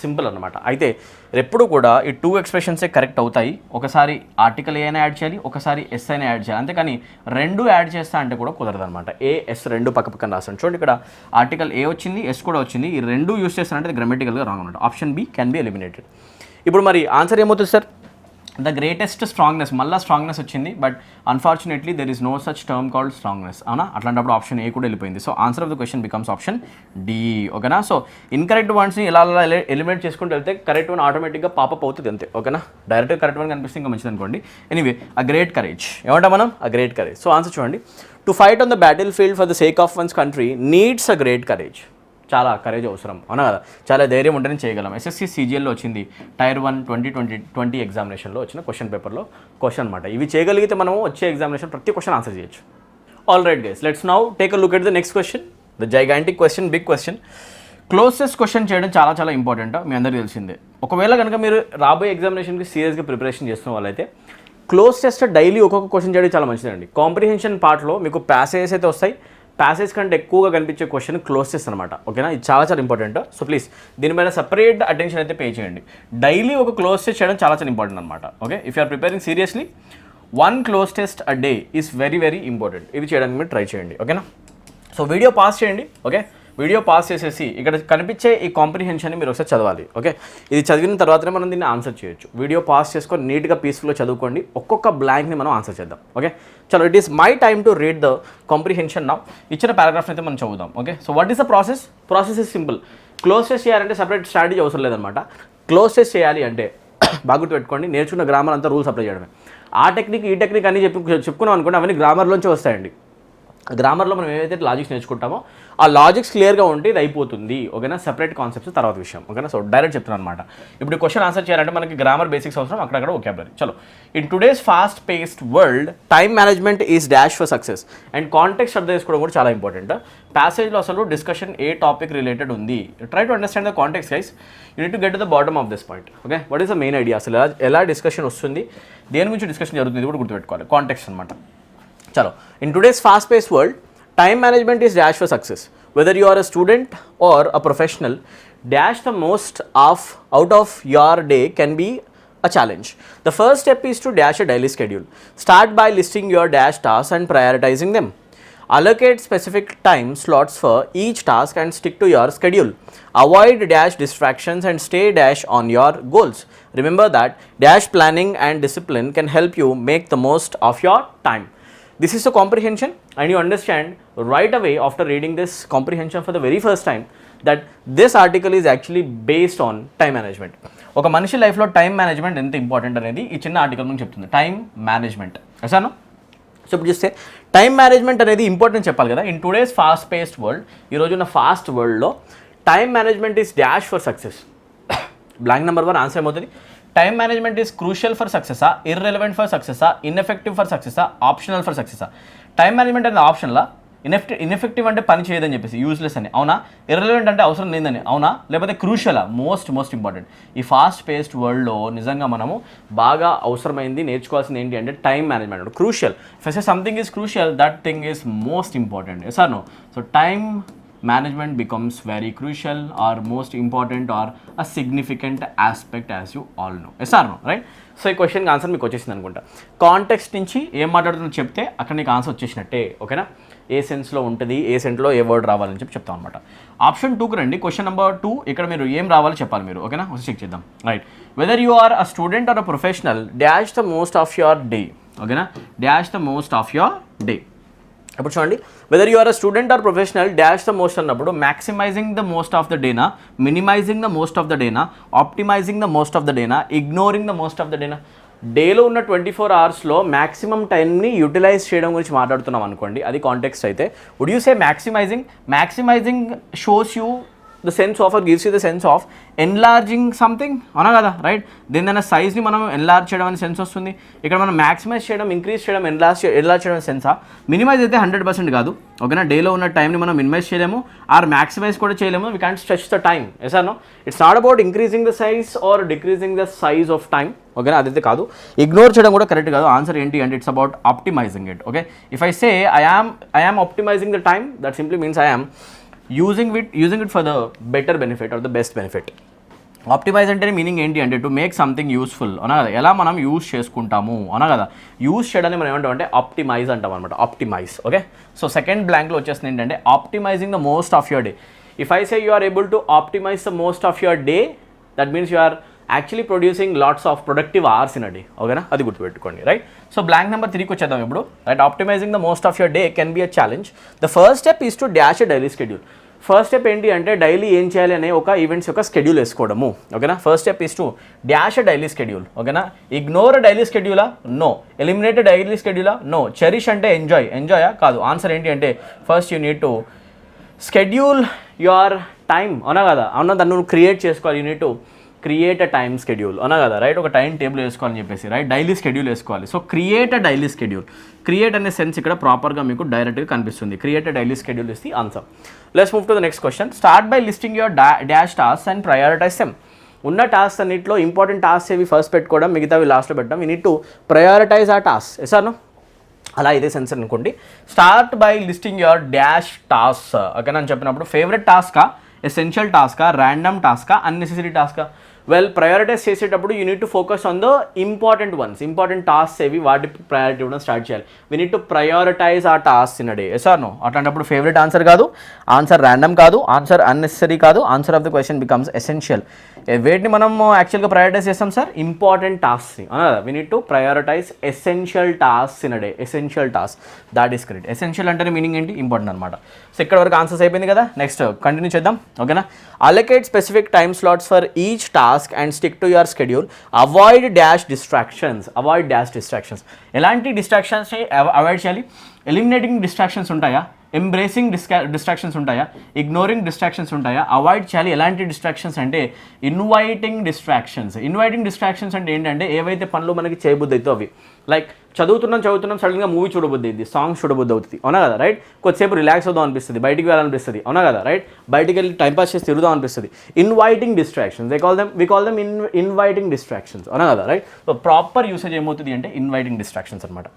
సింపుల్ అనమాట. అయితే ఎప్పుడు కూడా ఈ 2 ఎక్స్ప్రెషన్సే కరెక్ట్ అవుతాయి. ఒకసారి ఆర్టికల్ ఏ అయినా యాడ్ చేయాలి, ఒకసారి ఎస్ అయినా యాడ్ చేయాలి. అంతేకాని 2 యాడ్ చేస్తా అంటే కూడా కుదరదు అనమాట. ఏ ఎస్ 2 పక్కన రాస్తాను. చూడండి, ఇక్కడ ఆర్టికల్ ఏ వచ్చింది, ఎస్ కూడా వచ్చింది. ఈ 2 యూస్ చేస్తానంటే గ్రామటికల్గా రాంగ్ అనమాట. Option B can be eliminated. ఇప్పుడు మరి ఆన్సర్ ఏమవుతుంది సార్? The greatest strongness. మళ్ళీ స్ట్రాంగ్నెస్ వచ్చింది, but unfortunately there is no such term called strongness, అవునా. అట్లాంటప్పుడు ఆప్షన్ ఏ కూడా వెళ్ళిపోయింది. So answer of the question becomes option D, ఓకేనా. సో ఇన్కరెక్ట్ వన్స్ని ఇలా ఎలిమినేట్ చేసుకుంటూ వెళ్తే కరెక్ట్ వన్ ఆటోమేటిక్గా పాపప్ అవుతుంది అంతే, ఓకేనా. డైరెక్ట్గా కరెక్ట్ వన్ కనిపిస్తే ఇంకా మంచిది అనుకోండి. ఎనీవే, అ గ్రేట్ కరేజ్ ఏమంటాం మనం? A great courage. So answer చూడండి. To fight on the battle field for the sake of one's country needs a great courage. చాలా కరేజ్ అవసరం, అవునా కదా. చాలా ధైర్యం ఉంటేనే చేయగలం. SSC CGLలో వచ్చింది, టైర్ 1 2020 ఎగ్జామినేషన్లో వచ్చిన క్వశ్చన్ పేపర్లో క్వశ్చన్ అనమాట. ఇవి చేయగలిగితే మనము వచ్చే ఎగ్జామినేషన్ ప్రతి క్వశ్చన్ ఆన్సర్ చేయొచ్చు. All right guys, let's now take a look at the next question, the gigantic question, big question. Closest question చేయడం చాలా ఇంపార్టెంట్, మీ అందరికీ తెలిసిందే. ఒకవేళ కనుక మీరు రాబోయే ఎగ్జామినేషన్కి సీరియస్గా ప్రిపరేషన్ చేస్తున్న వాళ్ళైతే క్లోజ్ టెస్ట్ డైలీ ఒక్కొక్క క్వశ్చన్ చేయడం చాలా మంచిదండి. కాంప్రిహెన్షన్ పార్ట్లో మీకు ప్యాసేజెస్ అయితే వస్తాయి. ప్యాసేజ్ కంటే ఎక్కువగా కనిపించే క్వశ్చన్ క్లోజ్ టెస్ట్ అనమాట, ఓకేనా. ఇది చాలా ఇంపార్టెంట్. సో ప్లీజ్ దీనిపైన సపరేట్ అటెన్షన్ అయితే పే చేయండి. డైలీ ఒక క్లోజ్ టెస్ట్ చేయడం చాలా ఇంపార్టెంట్ అనమాట, okay. If you are preparing seriously 1 close test a day is very important. ఇది చేయడానికి మీరు ట్రై చేయండి, ఓకేనా. సో వీడియో పాస్ చేయండి, ఓకే. వీడియో పాస్ చేసేసి ఇక్కడ కనిపించే ఈ కాంప్రిహెన్షన్ని మీరు ఒకసారి చదవాలి, ఓకే. ఇది చదివిన తర్వాతనే మనం దీన్ని ఆన్సర్ చేయొచ్చు. వీడియో పాస్ చేసుకొని నీట్గా పీస్ఫుల్గా చదువుకోండి. ఒక్కొక్క బ్లాంక్ని మనం ఆన్సర్ చేద్దాం, ఓకే. చలో, it is my time to read the comprehension now. ఇచ్చిన పారాగ్రాఫ్ని అయితే మనం చదువుదాం, okay. So what is the process? Process is simple. Cloze test చేయాలంటే సపరేట్ స్ట్రాటజీ అవసరం లేదనమాట. క్లోజ్ టెస్ట్ చేయాలి అంటే బాగా గుర్తుపెట్టుకోండి, నేర్చుకున్న గ్రామర్ అంతా రూల్స్ అప్లై చేయడమే. ఆ టెక్నిక్ ఈ టెక్నిక్ అని చెప్పుకున్నాం అనుకోండి, అవన్నీ గ్రామర్లోంచి వస్తాయండి. గ్రామర్లో మనం ఏవైతే లాజిక్స్ నేర్చుకుంటామో ఆ లాజిక్స్ క్లియర్గా ఉంటే ఇది అయిపోతుంది, ఓకేనా. సెపరేట్ కాన్సెప్ట్స్ తర్వాత విషయం, ఓకేనా. సో డైరెక్ట్ చెప్తున్నాను అనమాట. ఇప్పుడు క్వశ్చన్ ఆన్సర్ చేయాలంటే మనకి గ్రామర్ బేసిక్స్ అవసరం, అక్కడక్కడ వొకాబులరీ. చలో, in today's fast paced world time management is dash for success. And context అర్థం చేసుకోవడం కూడా చాలా ఇంపార్టెంట్. ప్యాసేజ్లో అసలు డిస్కషన్ ఏ టాపిక్ రిలేటెడ్ ఉంది, try to understand the context guys. You need to get to the bottom of this point, okay. What is the main idea, అసలు ఎలా డిస్కషన్ వస్తుంది, దేని గురించి డిస్కషన్ జరుగుతుంది కూడా గుర్తుపెట్టుకోవాలి, కాంటెక్స్ట్ అనమాట. చలో, in today's fast paced world time management is dash for success. Whether you are a student or a professional, dash the most out of your day can be a challenge. The first step is to dash a daily schedule. Start by listing your dash tasks and prioritizing them. Allocate specific time slots for each task and stick to your schedule. Avoid dash distractions and stay dash on your goals. Remember that dash planning and discipline can help you make the most of your time. This is a comprehension, and you understand right away after reading this comprehension for the very first time that this article is actually based on time management. ఒక మనిషి లైఫ్లో టైం మేనేజ్మెంట్ ఎంత ఇంపార్టెంట్ అనేది ఈ చిన్న ఆర్టికల్ నుంచి చెప్తుంది. Time management అసాను. సో ఇప్పుడు చూస్తే టైం మేనేజ్మెంట్ అనేది ఇంపార్టెంట్ చెప్పాలి కదా. In today's fast paced world, ఈ రోజున్న ఫాస్ట్ వరల్డ్లో time management is dash for success. Blank number 1 answer ఏమవుతుంది? Time management is crucial for సక్సెసా, ఇర్రెలవెంట్ ఫర్ సక్సెసా, ఇన్ఎఫెక్టివ్ ఫర్ సక్సెసా, ఆప్షనల్ ఫర్ సక్సెసా. టైం మేనేజ్మెంట్ అనేది ఆప్షన్లా, ఇన్ఎఫెక్టివ్ అంటే పని చేయదని చెప్పేసి, యూజ్లెస్ అని అవునా, ఇర్రెలవెంట్ అంటే అవసరం లేదని అవునా, లేకపోతే క్రూషియలా, మోస్ట్ ఇంపార్టెంట్. ఈ ఫాస్ట్ పేస్డ్ వరల్డ్లో నిజంగా మనము బాగా అవసరమైంది నేర్చుకోవాల్సింది ఏంటి అంటే time management. Crucial, first something is crucial, that thing is most important. Sir no. So time management becomes very crucial or most important or a significant aspect as you all know. Yes or no, right? So ఈ క్వశ్చన్కి ఆన్సర్ మీకు వచ్చేసింది అనుకుంటా. కాంటెక్స్ట్ నుంచి ఏం మాట్లాడుతుందో చెప్తే అక్కడ నీకు ఆన్సర్ వచ్చేసినట్టే, ఓకేనా. ఏ సెన్స్లో ఉంటుంది, ఏ సెంట్లో ఏ వర్డ్ రావాలని చెప్తాం అనమాట. ఆప్షన్ 2కి రండి. క్వశ్చన్ నెంబర్ 2 ఇక్కడ మీరు ఏం రావాలో చెప్పాలి మీరు, ఓకేనా. ఒకసారి చెక్ చేద్దాం. Right, whether you are a student or a professional, dash the most of your day, ఓకేనా. Dash the most of your day. ఇప్పుడు చూడండి, whether you are a student or professional dash the most అన్నప్పుడు maximising the most of the డేనా, minimising the most of the డేనా, optimising the most of the డేనా, ignoring the most of the డేనా. డేలో ఉన్న 24 అవర్స్లో మ్యాక్సిమం టైంని యూటిలైజ్ చేయడం గురించి మాట్లాడుతున్నాం అనుకోండి, అది కాంటెక్స్ట్ అయితే. Would you say maximizing shows you the sense of, or gives you the sense of enlarging something, అవునా కదా, రైట్. దేనిదైనా సైజ్ని మనం ఎన్లార్జ్ చేయడం అనే సెన్స్ వస్తుంది. ఇక్కడ మనం మ్యాక్సిమైజ్ చేయడం, ఇంక్రీజ్ చేయడం, ఎన్లార్జ్ చేయడం సెన్సా. మినిమైజ్ అయితే 100% కాదు, ఓకేనా. డేలో ఉన్న టైంని మనం మినిమైజ్ చేయలేము, ఆర్ మ్యాక్సిమైజ్ కూడా చేయలేము. We can't stretch the time. Yes or no. It's not about increasing the size or decreasing the size of time, ఓకేనా. అదైతే కాదు. ఇగ్నోర్ చేయడం కూడా కరెక్ట్ కాదు. ఆన్సర్ ఏంటి అంటే it's about optimising it, okay. If I say I am optimising the time, that simply means I am using it for the better benefit or the best benefit. Optimise అంటే మీనింగ్ ఏంటి అంటే టు మేక్ సంథింగ్ యూస్ఫుల్, అవునా కదా. ఎలా మనం యూజ్ చేసుకుంటాము, అవునా కదా. యూజ్ చేయడాన్ని మనం ఏమంటాం అంటే ఆప్టిమైజ్ అంటాం అనమాట, ఆప్టిమైజ్, ఓకే. సో సెకండ్ బ్లాంక్లో వచ్చేస్తుంది ఏంటంటే optimizing the most of your day. If I say you are able to optimize the most of your day, that means you are actually producing lots of productive hours in a day, ఓకేనా. అది గుర్తుపెట్టుకోండి, రైట్. సో బ్లాంక్ నెంబర్ 3కి వచ్చేద్దాం ఇప్పుడు, right. Optimising the most of your day can be a challenge. The first step is to dash a daily schedule. First step ఏంటి అంటే డైలీ ఏం చేయాలి అనే ఒక ఈవెంట్స్ యొక్క షెడ్యూల్ వేసుకోవడము, ఓకేనా. First step is to dash a daily schedule, ఓకేనా. ఇగ్నోర్ ఎ డైలీ షెడ్యూలా, నో. ఎలిమినేట్ ఎ డైలీ షెడ్యూలా, నో. చెరిష్ అంటే ఎంజాయా కాదు. ఆన్సర్ ఏంటి అంటే first you need to schedule your time, అవునా కదా. అవునా, దాన్ని నువ్వు క్రియేట్ చేసుకోవాలి. You need to create a time schedule, అవునా కదా, రైట్. ఒక టైం టేబుల్ వేసుకోవాలని చెప్పేసి, రైట్. డైలీ షెడ్యూల్ వేసుకోవాలి. So create a daily schedule. Create అనే సెన్స్ ఇక్కడ ప్రాపర్గా మీకు డైరెక్ట్గా కనిపిస్తుంది. Create a daily schedule is the answer. Let's move to the next question. Start by listing your dash tasks and prioritise them. ఉన్న టాస్క్ అన్నింటిలో ఇంపార్టెంట్ టాస్క్ ఏవి ఫస్ట్ పెట్టుకోవడం, మిగతావి లాస్ట్లో పెట్టడం. వీ నీడ్ టు ప్రయారిటైజ్ ఆ టాస్క్. Yes or no. అలా ఇదే సెన్స్ అనుకోండి. Start by listing your dash task, ఓకేనా అని చెప్పినప్పుడు ఫేవరెట్ టాస్కా, ఎసెన్షియల్ టాస్కా, ర్యాండమ్ టాస్కా, అన్నెసెసరీ టాస్కా. వెల్, ప్రయారిటైజ్ చేసేటప్పుడు you need to focus on the important ones. Important tasks ఏవి వాటి ప్రయారిటీ ఇవ్వడం స్టార్ట్ చేయాలి. వీ నీడ్ టు ప్రయారిటైజ్ ఆ task in a day. Yes or no. అట్లాంటప్పుడు ఫేవరెట్ ఆన్సర్ కాదు, ఆన్సర్ ర్యాండమ్ కాదు, ఆన్సర్ అన్నెసరీ కాదు, answer of the question becomes essential. వేటిని మనం యాక్చువల్గా ప్రయారిటైజ్ చేస్తాం సార్? ఇంపార్టెంట్ టాస్క్ని, అవునా. We need to prioritize essential tasks in a day. Essential task, that is correct. Essential అంటే మీనింగ్ ఏంటి? ఇంపార్టెంట్ అనమాట. సో ఇక్కడ వరకు ఆన్సర్స్ అయిపోయింది కదా. నెక్స్ట్ కంటిన్యూ చేద్దాం, ఓకేనా. Allocate specific time slots for each task task and stick to your schedule. Avoid dash distractions. ఎలాంటి డిస్ట్రాక్షన్స్ని అవాయిడ్ చేయాలి? ఎలిమినేటింగ్ డిస్ట్రాక్షన్స్ ఉంటాయా, ఎంబ్రేసింగ్ డిస్ట్రాక్షన్స్ ఉంటాయా, ఇగ్నోరింగ్ డిస్ట్రాక్షన్స్ ఉంటాయా, అవాయిడ్ చేయాలి. ఎలాంటి డిస్ట్రాక్షన్స్ అంటే ఇన్వైటింగ్ డిస్ట్రాక్షన్స్ అంటే ఏంటంటే ఏవైతే పనులు మనకి చేయబుద్ధి అవుతాయి అవి. లైక్ చదువుతున్నాం సడన్గా మూవీ చూడబుద్ధి అవుతుంది, సాంగ్స్ చూడబుద్ధి అవుతుంది, అవునా కదా, రైట్? కొద్దిసేపు రిలాక్స్ అవుదాం అనిపిస్తుంది, బయటికి వెళ్ళాలనిపిస్తుంది, అవునా కదా, రైట్? బయటికి వెళ్ళి టైంపాస్ చేసి తిరుగుదాం అనిపిస్తుంది. Inviting distractions, we call them inviting distractions, అవునా కదా, రైట్? సో ప్రాపర్ యూసేజ్ ఏమవుతుంది అంటే ఇన్వైటింగ్ డిస్ట్రాక్షన్స్ అనమాట.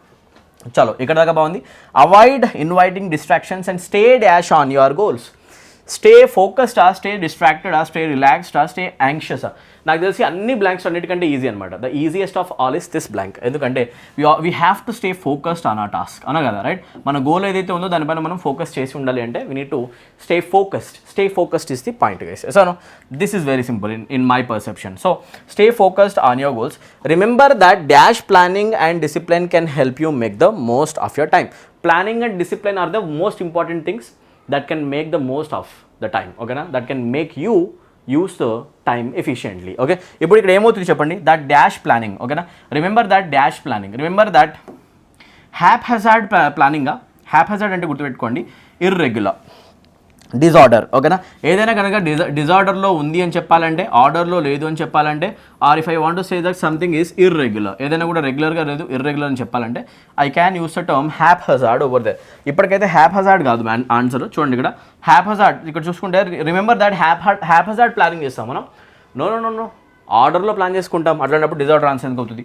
చలో ఇక్కడ దాకా బాగుంది. Avoid inviting distractions and stay dash on your goals. Stay ఫోకస్డా, స్టే డిస్ట్రాక్టెడా, స్టే రిలాక్స్డా, స్టే యాంగ్షియసా? నాకు తెలిసి అన్ని బ్లాంక్స్ అన్నిటికంటే ఈజీ అనమాట. The easiest of all is this blank. ఎందుకంటే we have to stay focused on ఆ టాస్క్, అనా కదా, రైట్? మన గోల్ ఏదైతే ఉందో దానిపైన మనం ఫోకస్ చేసి ఉండాలి అంటే we need to stay focused is the point guys. So this is very simple in my perception. So stay focused on your goals. Remember that dash planning and discipline can help you make the most of your time. Planning and discipline are the most important things that can make the most of the time, okay na, that can make you use the time efficiently, okay? ఇప్పుడు ఇక్కడ ఏమవుతుంది చెప్పండి, that dash planning, okay na, remember that dash planning, remember that haphazard planning గా, haphazard అంటే గుర్తుపెట్టుకోండి irregular, డిజార్డర్, ఓకేనా? ఏదైనా కనుక డిజార్డర్లో ఉంది అని చెప్పాలంటే, ఆర్డర్లో లేదు అని చెప్పాలంటే, or if I want to say that something is irregular, ఏదైనా కూడా రెగ్యులర్గా లేదు ఇర్రెగ్యులర్ అని చెప్పాలంటే I can use the term haphazard over there. ఇప్పటికైతే హ్యాప్ హజార్డ్ కాదు ఆన్సర్, చూడండి ఇక్కడ హ్యాప్ హజార్డ్. ఇక్కడ చూసుకుంటే రిమెంబర్ దట్ హ్యాప్ హజార్డ్ ప్లానింగ్ చేస్తాం మనం. నో ఆర్డర్లో ప్లాన్ చేసుకుంటాం, అట్లాంటప్పుడు డిజార్డర్ ఆన్సర్ ఎందుకు అవుతుంది?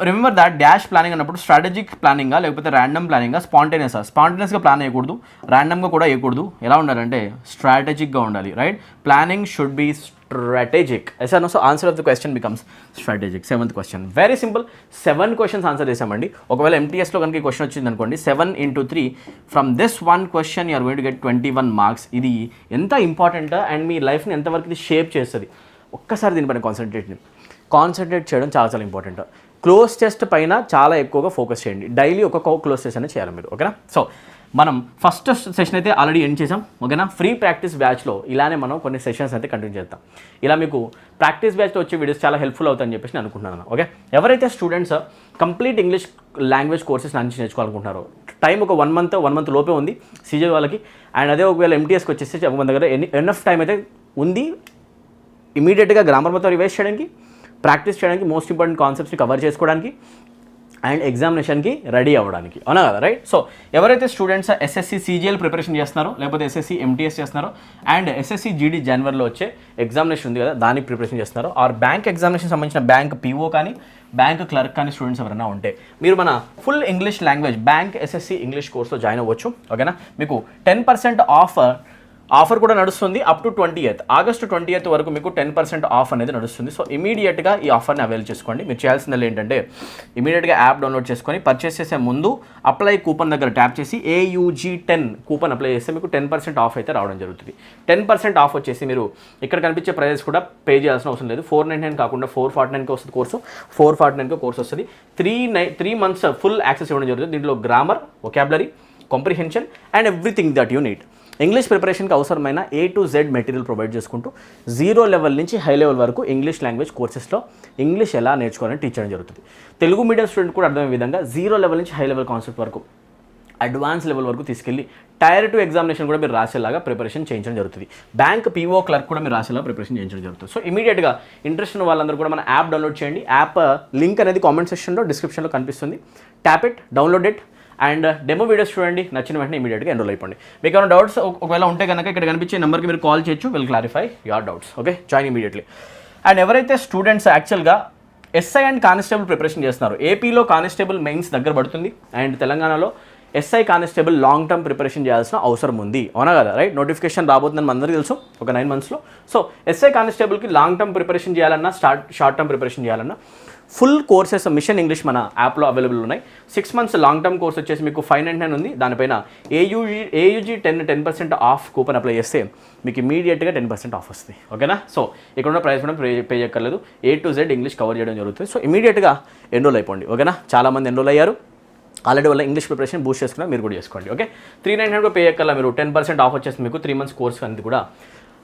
రిమెంబర్ దాట్ డాష్ ప్లానింగ్ అన్నప్పుడు స్ట్రాటజిక్ ప్లానింగా లేకపోతే ర్యాండమ్ ప్లానింగా, స్పాంటేనియస్గా ప్లాన్ చేయకూడదు, ర్యాండమ్గా కూడా వేయకూడదు. ఎలా ఉండాలంటే స్ట్రాటజిక్గా ఉండాలి, right? Planning should be strategic. Yes so answer of the question becomes strategic. 7th question very simple. 7 questions answer చేసామండి. ఒకవేళ ఎంటీఎస్లో కనుక ఈ క్వశ్చన్ వచ్చింది అనుకోండి, 7 into 3 from this 1 question you're going to get 21 marks. ఇది ఎంత ఇంపార్టెంట్ అండ్ మీ లైఫ్ని ఎంతవరకు ఇది షేప్ చేస్తుంది. ఒక్కసారి దీనిపైన కాన్సన్ట్రేట్ చేయడం చాలా ఇంపార్టెంట్. క్లోజ్ టెస్ట్ పైన చాలా ఎక్కువగా ఫోకస్ చేయండి. డైలీ ఒక క్లోజ్ టెస్ట్ అనేది చేయాలి మీరు, ఓకేనా? సో మనం ఫస్ట్ సెషన్ అయితే ఆల్రెడీ ఎండ్ చేసాం, ఓకేనా? ఫ్రీ ప్రాక్టీస్ బ్యాచ్లో ఇలానే మనం కొన్ని సెషన్స్ అయితే కంటిన్యూ చేద్దాం. ఇలా మీకు ప్రాక్టీస్ బ్యాచ్లో వచ్చే వీడియోస్ చాలా హెల్ప్ఫుల్ అవుతాయని చెప్పేసి నేను అనుకుంటున్నాను, ఓకే? ఎవరైతే students complete English language courses నుంచి నేర్చుకోవాలనుకుంటున్నారో, టైం ఒక 1 month లోపే ఉంది సీజే వాళ్ళకి. అండ్ అదే ఒకవేళ ఎంటీఎస్కి వచ్చేసి మన దగ్గర ఎనఫ్ టైం అయితే ఉంది ఇమీడియట్గా గ్రామర్ మొత్తం రివైజ్ చేయడానికి, ప్రాక్టీస్ చేయడానికి, మోస్ట్ ఇంపార్టెంట్ కాన్సెప్ట్స్ని కవర్ చేసుకోవడానికి అండ్ ఎగ్జామినేషన్కి రెడీ అవ్వడానికి, అవునా కదా, రైట్? సో ఎవరైతే స్టూడెంట్స్ ఎస్ఎస్సి సీజీఎల్ ప్రిపరేషన్ చేస్తున్నారో లేకపోతే ఎస్ఎస్సి ఎంటీఎస్ చేస్తున్నారో అండ్ ఎస్ఎస్సి జీడీ జనవరిలో వచ్చే ఎగ్జామినేషన్ ఉంది కదా దానికి ప్రిపరేషన్ చేస్తున్నారో, ఆర్ బ్యాంక్ ఎగ్జామినేషన్ సంబంధించిన బ్యాంక్ పీఓ కానీ బ్యాంక్ క్లర్క్ కానీ స్టూడెంట్స్ ఎవరైనా ఉంటే మీరు మన full English language bank SSC English కోర్స్లో జాయిన్ అవ్వచ్చు, ఓకేనా? మీకు 10% ఆఫర్ కూడా నడుస్తుంది up to 20th August 20th వరకు మీకు 10% ఆఫ్ అనేది నడుస్తుంది. సో ఇమీడియట్గా ఈ ఆఫర్ని అవైల్ చేసుకోండి. మీరు చేయాల్సింది ఏంటంటే ఇమీడియట్గా యాప్ డౌన్లోడ్ చేసుకొని పర్చేస్ చేసే ముందు అప్లై కూపన్ దగ్గర ట్యాప్ చేసి AUG10 కూపన్ అప్లై చేస్తే మీకు 10% ఆఫ్ అయితే రావడం జరుగుతుంది. 10% ఆఫ్ వచ్చేసి మీరు ఇక్కడ కనిపించే ప్రైజెస్ కూడా పే చేయాల్సిన అవసరం లేదు. 499 కాకుండా 449కి వస్తుంది కోర్సు, 449కి కోర్సు వస్తుంది. 3 months ఫుల్ యాక్సెస్ ఇవ్వడం జరుగుతుంది. దీంట్లో grammar, vocabulary, comprehension and everything that you need. English ప్రిపరేషన్కి అవసరమైన A to Z material provide చేసుకుంటూ 0 లెవెల్ నుంచి హై లెవెల్ వరకు ఇంగ్లీష్ లాంగ్వేజ్ కోర్సెస్లో ఇంగ్లీష్ ఎలా నేర్చుకోవాలని టీచ్ చేయడం జరుగుతుంది. తెలుగు మీడియం స్టూడెంట్ కూడా అర్థమయ్యే విధంగా 0 లెవెల్ నుంచి హై లెవెల్ కాన్సెప్ట్ వరకు అడ్వాన్స్ లెవెల్ వరకు తీసుకెళ్ళి Tier 2 ఎగ్జామినేషన్ కూడా మీరు రాసేలాగా ప్రిపరేషన్ చేయించడం జరుగుతుంది. బ్యాంక్ పీఓ క్లర్క్ కూడా మీరు రాసేలాగా ప్రిపరేషన్ చేయించడం జరుగుతుంది. సో ఇమీడియట్గా ఇంట్రెస్ట్ ఉన్న వాళ్ళందరూ కూడా మన యాప్ డౌన్లోడ్ చేయండి. యాప్ లింక్ అనేది కామెంట్ సెక్షన్లో డిస్క్రిప్షన్లో కనిపిస్తుంది. Tap it, download it and demo videos చూడండి. నచ్చిన వెంటనే ఇమీడియట్గా ఎన్రోల్ అయిపోండి. మీకు ఏమైనా డౌట్స్ ఒకవేళ ఉంటే కనుక ఇక్కడ కనిపించే నెంబర్కి మీరు కాల్ చేయొచ్చు. Will clarify your doubts. Okay, join immediately. And ఎవరైతే స్టూడెంట్స్ యాక్చువల్గా ఎస్ఐ అండ్ కానిస్టేబుల్ ప్రిపరేషన్ చేస్తున్నారు, ఏపీలో కానిస్టేబుల్ మెయిన్స్ దగ్గర పడుతుంది అండ్ తెలంగాణలో SI constable long term preparation చేయాల్సిన అవసరం ఉంది, అవునా కదా, రైట్? నోటిఫికేషన్ రాబోతుందని మనందరికీ తెలుసు ఒక 9 monthsలో. సో ఎస్ఐ కానిస్టేబుల్కి లాంగ్ టర్మ్ ప్రిపరేషన్ చేయాలన్నా షార్ట్ టర్మ్ ప్రిపరేషన్ చేయాలన్నా ఫుల్ కోర్సెస్ మిషన్ ఇంగ్లీష్ మన యాప్లో అవైలబుల్ ఉన్నాయి. 6 months లాంగ్ టర్మ్ కోర్స్ వచ్చేసి మీకు 599 ఉంది. దానిపైన AUG 10% ఆఫ్ కూపన్ అప్లై చేస్తే మీకు ఇమీడియట్గా 10% ఆఫ్ వస్తుంది, ఓకేనా? సో ఇక్కడ ఉన్న ప్రైస్ కూడా పే చేయక్కర్లేదు. A to Z English cover చేయడం జరుగుతుంది. సో ఇమీడియట్గా ఎన్రోల్ అయిపోండి, ఓకేనా? చాలామంది ఎన్రోల్ అయ్యారు ఆల్రెడీ. వల్ల ఇంగ్లీష్ ప్రిపరేషన్ బూస్ట్ చేసుకున్నా మీరు కూడా చేసుకోండి, ఓకే? 399 పే చేయక్కర్లా. మీరు 10% ఆఫ్ వచ్చేసి మీకు 3 months కోర్స్ అనేది కూడా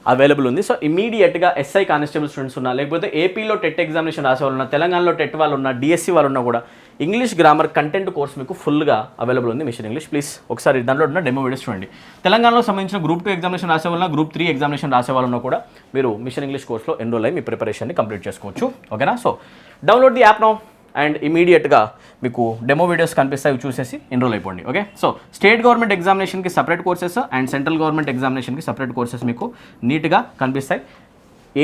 అవైలబుల్ ఉంది. సో ఇమీడియట్గా ఎస్ఐ కానిస్టేబుల్ స్టూడెంట్స్ ఉన్నా, లేకపోతే ఏపీలో టెట్ ఎగ్జామినేషన్ రాసే వాళ్ళు ఉన్నా, తెలంగాణలో టెట్ వాళ్ళు ఉన్నా, డిఎస్సి వాళ్ళు ఉన్నా కూడా ఇంగ్లీష్ గ్రామర్ కంటెంట్ కోర్స్ మీకు ఫుల్గా అవైలబుల్ ఉంది మిషన్ ఇంగ్లీష్. ప్లీజ్ ఒకసారి దాంట్లో ఉన్న డెమో వీడియోస్ చూడండి. తెలంగాణలో సంబంధించిన గ్రూప్ 2 ఎగ్జామినేషన్ రాసే వాళ్ళ, గ్రూప్ 3 ఎగ్జామినేషన్ రాసే వాళ్ళన్నా కూడా మీరు మిషన్ ఇంగ్లీష్ కోర్స్లో ఎన్రోల్ అయ్యి మీ ప్రిపరేషన్ని కంప్లీట్ చేసుకోవచ్చు. ఓకేనా? So download the app now and ఇమీడియట్గా మీకు డెమో వీడియోస్ కనిపిస్తాయి, చూసేసి ఎన్రోల్ అయిపోండి. ఓకే? సో స్టేట్ గవర్నమెంట్ ఎగ్జామినేషన్కి separate courses and central government ఎగ్జామినేషన్కి సపరేట్ కోర్సెస్ మీకు నీట్గా కనిపిస్తాయి.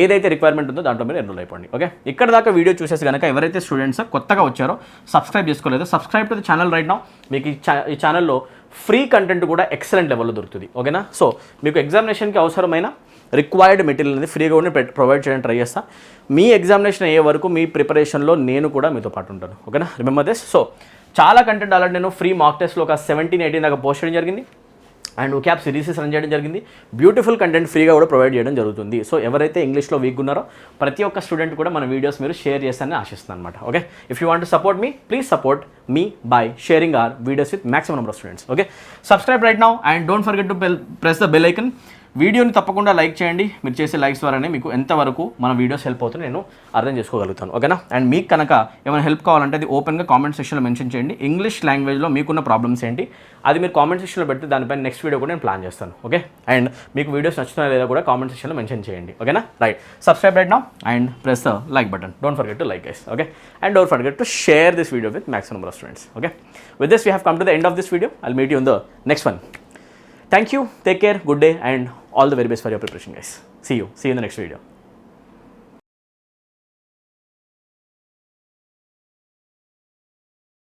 ఏదైతే రిక్వైర్మెంట్ ఉందో దాంట్లో మీరు ఎన్రోల్ అయిపోండి. ఓకే? ఇక్కడ దాకా వీడియో చూసేసి కనుక ఎవరైతే స్టూడెంట్స్ కొత్తగా వచ్చారో సబ్స్క్రైబ్ చేసుకోలేదో subscribe to the channel right now. మీకు ఈ ఛానల్లో ఫ్రీ కంటెంట్ కూడా ఎక్సలెంట్ లెవెల్లో దొరుకుతుంది. ఓకేనా? సో మీకు ఎగ్జామినేషన్కి అవసరమైన రిక్వైర్డ్ మెటీరియల్ అనేది ఫ్రీగా కూడా ప్రొవైడ్ చేయడానికి ట్రై చేస్తాను. మీ ఎగ్జామినేషన్ అయ్యే వరకు మీ ప్రిపరేషన్లో నేను కూడా మీతో పాటు ఉంటాను. ఓకేనా? Remember this. సో చాలా కంటెంట్ ఆల్రెడీ నేను ఫ్రీ మాక్ టెస్ట్లో ఒక 17-18 దాకా పోస్ట్ చేయడం జరిగింది అండ్ ఓక్యాబ్ సిరీస్ రన్ చేయడం జరిగింది. బ్యూటిఫుల్ కంటెంట్ ఫ్రీగా కూడా ప్రొవైడ్ చేయడం జరుగుతుంది. సో ఎవరైతే ఇంగ్లీష్లో వీక్ ఉన్నారో ప్రతి ఒక్క స్టూడెంట్ కూడా మన వీడియోస్ మీరు షేర్ చేస్తారని ఆశిస్తున్నాను అనమాట. Okay? If you want to support me, please support me by sharing our videos with maximum number of students. Okay? Subscribe right now and don't forget to press the bell icon. వీడియోని తప్పకుండా లైక్ చేయండి. మీరు చేసే లైక్స్ ద్వారానే మీకు ఎంతవరకు మన వీడియోస్ హెల్ప్ అవుతుంది నేను అర్థం చేసుకోగలుగుతాను. ఓకేనా? అండ్ మీకు కనుక ఏమైనా హెల్ప్ కావాలంటే అది ఓపెన్గా కామెంట్ సెక్షన్లో మెన్షన్ చేయండి. ఇంగ్లీష్ లాంగ్వేజ్లో మీకున్న ప్రాబ్లమ్స్ ఏంటి అది మీరు కామెంట్ సెక్షన్లో పెడితే దానిపైన నెక్స్ట్ వీడియో కూడా నేను ప్లాన్ చేస్తాను. ఓకే? అండ్ మీకు వీడియోస్ నచ్చుతున్నా లేదా కూడా కామెంట్ సెక్షన్లో మెన్షన్ చేయండి. ఓకేనా? Right. Subscribe right now and press the like button. Don't forget to like guys. Okay? And don't forget to share this video with maximum number of students. Okay? With this we have come to the end of this video. I'll meet you in the next one. Thank you, take care, good day, and all the very best for your preparation, guys. See you in the next video.